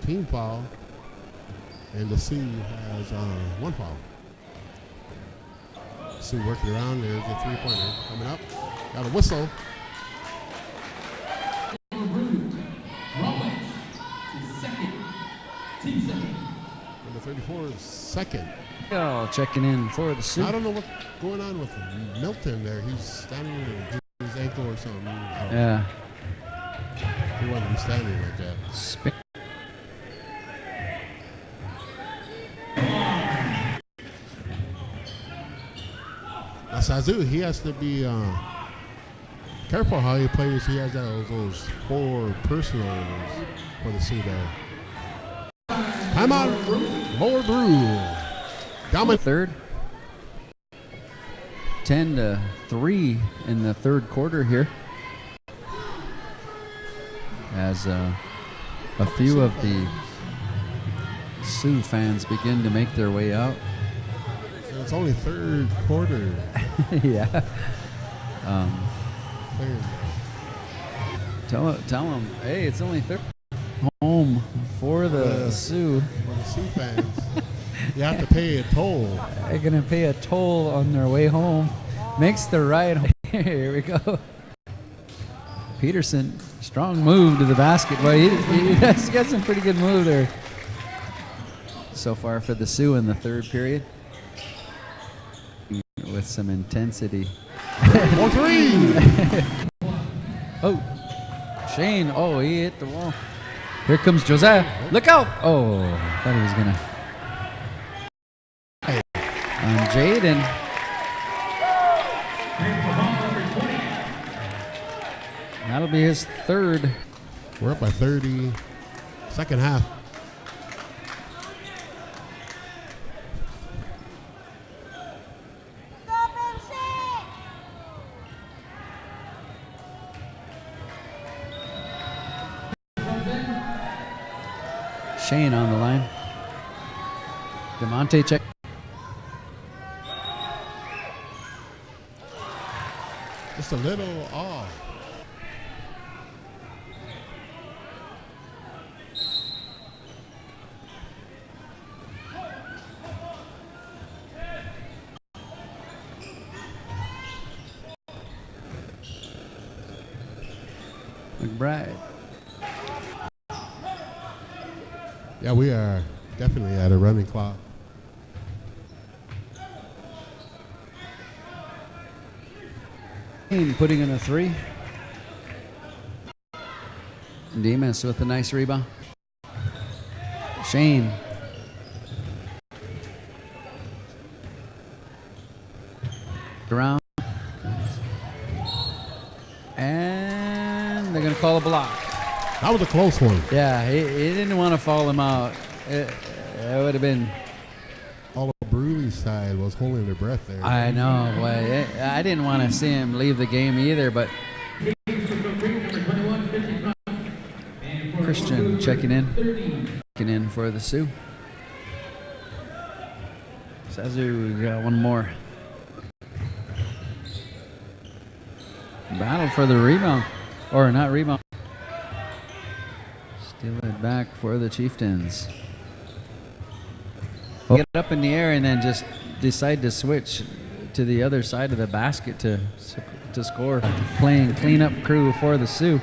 team foul. And the Sioux has 1 foul. Sioux working around. There's a 3-pointer coming up. Got a whistle. Number 34 is second. Oh, checking in for the Sioux. I don't know what's going on with Milton there. He's standing in his ankle or something. Yeah. He wouldn't be standing like that. Spin. Now Sazu, he has to be careful how he plays. He has those 4 personals for the Sioux there. Time out, Lower Brule. Dominant. Third. 10-3 in the third quarter here. As a few of the Sioux fans begin to make their way out. So it's only third quarter. Yeah. Tell them, hey, it's only third. Home for the Sioux. For the Sioux fans. You have to pay a toll. They're going to pay a toll on their way home. Makes the ride home. Here we go. Peterson, strong move to the basket. Well, he's got some pretty good move there so far for the Sioux in the third period. With some intensity. 4-3. Oh, Shane. Oh, he hit the wall. Here comes Josiah. Look out. Oh, thought he was going to. And Jaden. That'll be his third. We're up by 30. Second half. Shane on the line. DeMonte check. Just a little off. McBride. Yeah, we are definitely at a running clock. Putting in a 3. Demas with a nice rebound. Shane. Around. And they're going to call a block. That was a close one. Yeah, he didn't want to fall him out. It would have been. All of Brule's side was holding their breath there. I know. Boy, I didn't want to see him leave the game either, but Christian checking in for the Sioux. Sazu, we got one more. Battle for the rebound, or not rebound. Steal it back for the Chieftains. Get up in the air and then just decide to switch to the other side of the basket to score. Playing cleanup crew for the Sioux.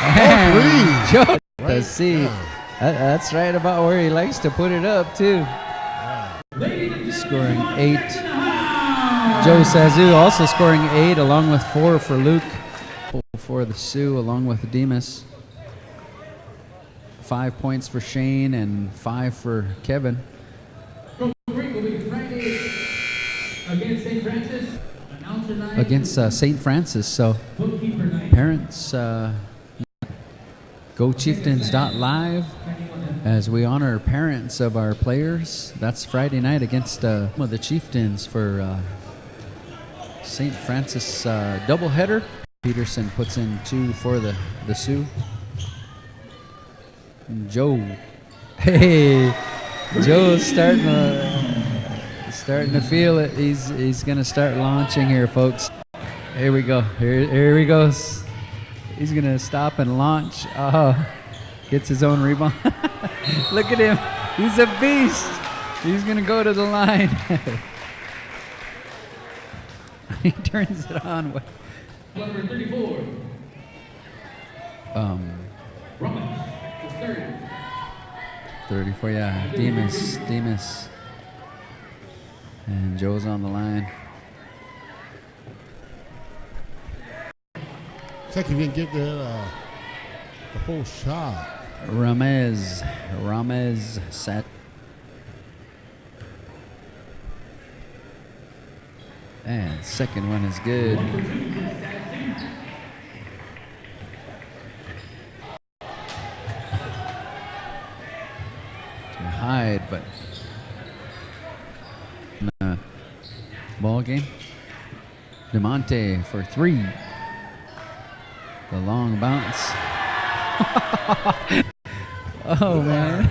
And Joe, Right see, down. that's right about where he likes to put it up too. Scoring 8. Joe Sazu also scoring 8, along with 4 for Luke. For the Sioux, along with Demas. 5 points for Shane and 5 for Kevin. Against St. Francis. So parents, GoChieftains.live as we honor parents of our players. That's Friday night against the Chieftains for St. Francis doubleheader. Peterson puts in 2 for the Sioux. Joe. Hey, Joe's starting to feel it. He's gonna start launching here, folks. Here we go. Here he goes. He's gonna stop and launch. Gets his own rebound. Look at him. He's a beast. He's gonna go to the line. He turns it on. Number 34. Roman. 34, yeah. Demas. And Joe's on the line. It's like he didn't get the whole shot. Ramez set. And second one is good. To hide, but ball game. DeMonte for 3. The long bounce. Oh man.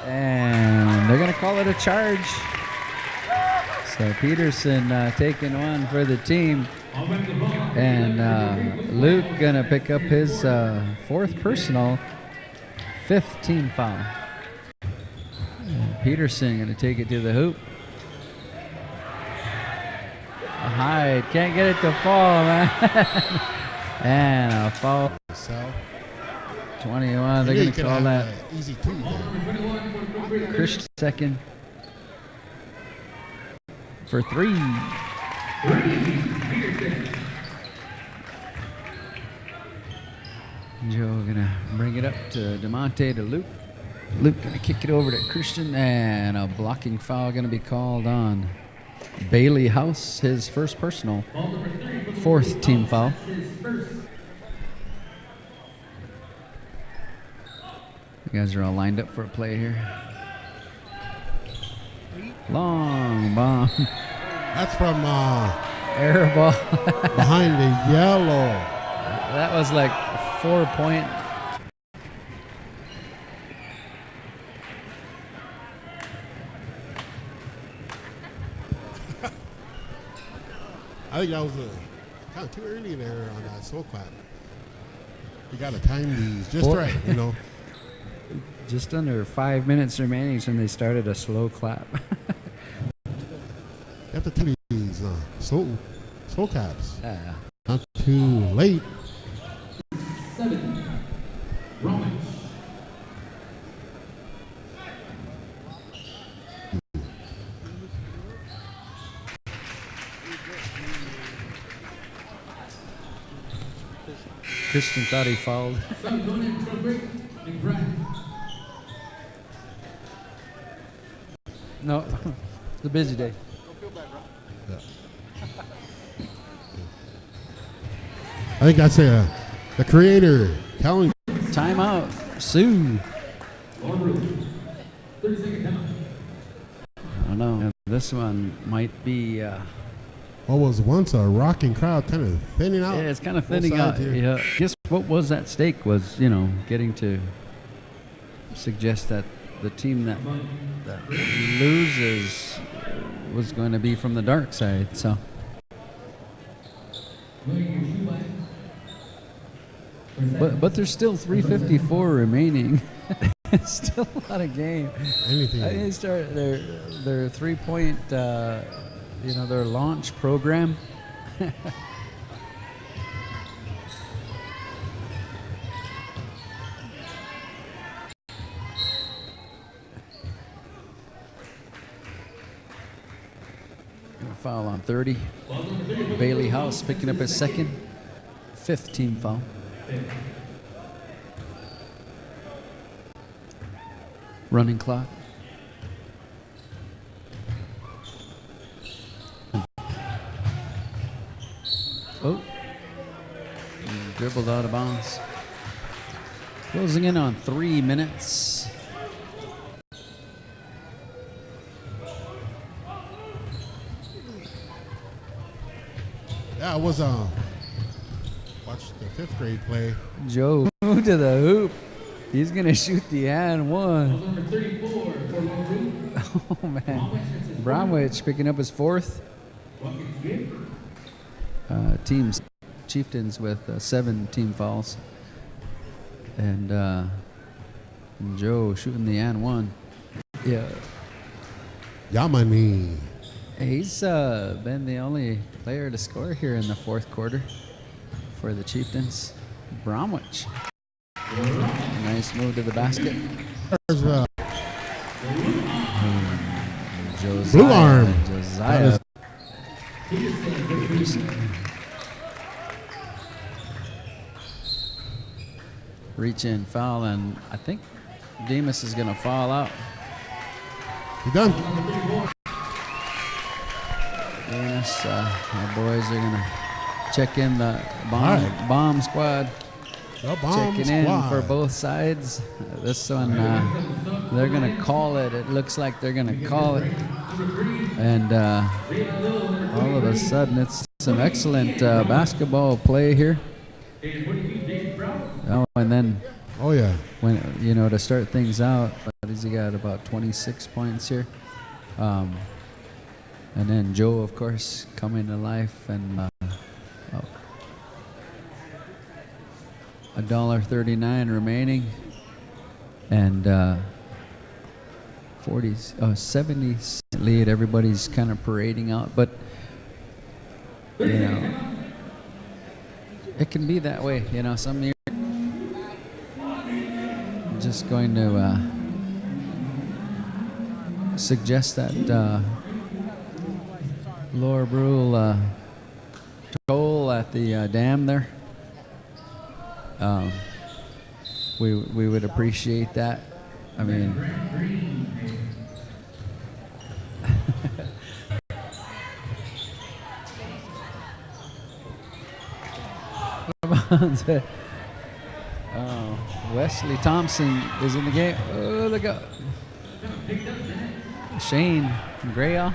And they're gonna call it a charge. So Peterson taking one for the team. And Luke gonna pick up his 4th personal, 5th team foul. And Peterson gonna take it to the hoop. Hyde can't get it to fall, man. And a foul. 21. They're gonna call that easy 2 there. Christian second for 3. Joe gonna bring it up to DeMonte to Luke. Luke gonna kick it over to Christian, and a blocking foul gonna be called on Bailey House, his 1st personal, 4th team foul. You guys are all lined up for a play here. Long bomb. That's from Air ball. behind the yellow. That was like 4 point. I think that was kind of too early there on that slow clap. You got to time these just right, you know. Just under 5 minutes remaining when they started a slow clap. You have to time these slow claps. Yeah. Not too late. 7. Roman. Christian thought he fouled. No, it's a busy day. Yeah. I think that's the creator telling. Timeout. Sue. 30-second time. I don't know. This one might be. What was once a rocking crowd kind of thinning out. Yeah, it's kind of both thinning out. sides here. Yeah. Guess what was at stake was, getting to suggest that the team that loses was going to be from the dark side. So. But there's still 3:54 remaining. Still a lot of game. Anything. I think they start their 3-point, their launch program. Foul on 30. Bailey House picking up his second, 5th team foul. Running clock. Oh. Dribbled out of bounds. Closing in on 3 minutes. Yeah, I was watched the 5th grade play. Joe to the hoop. He's gonna shoot the and one. Number 34 for Long Oh man, Bromwich picking up his 4th. Teams, Chieftains with 7 team fouls, and Joe shooting the and one. Yeah, Yamani. he's been the only player to score here in the 4th quarter for the Chieftains. Bromwich. Nice move to the basket. There's, Josiah, Blue arm. Josiah. Reach in, foul, and I think Demas is going to foul out. You done? Demas, our boys are going to check in the bomb squad. The bomb Checking in squad. for both sides. This one, they're going to call it. It looks like they're going to call it. And all of a sudden, it's some excellent basketball play here. Oh, and then, Oh yeah. when to start things out, he got about 26 points here. And then Joe, of course, coming to life, and $1.39 remaining, and 70 lead. Everybody's kind of parading out, but it can be that way. Some years I'm just going to suggest that Laura Brule toll at the dam there. We would appreciate that. I mean, Wesley Thompson is in the game. Oh, look out. Shane Grayle.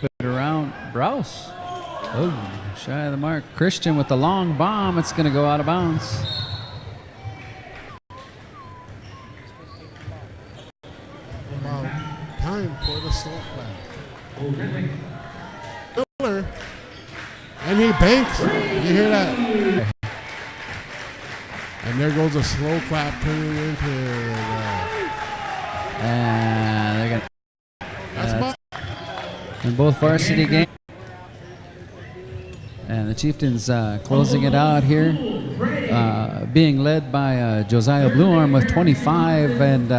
Put it around Browse. Oh, shy of the mark. Christian with the long bomb. It's going to go out of bounds. About time for the slow clap. Miller And he banks. You hear that? And there goes a slow clap turning into And they're gonna. that's about In both varsity games. And the Chieftains closing it out here, being led by Josiah Bluearm with 25, and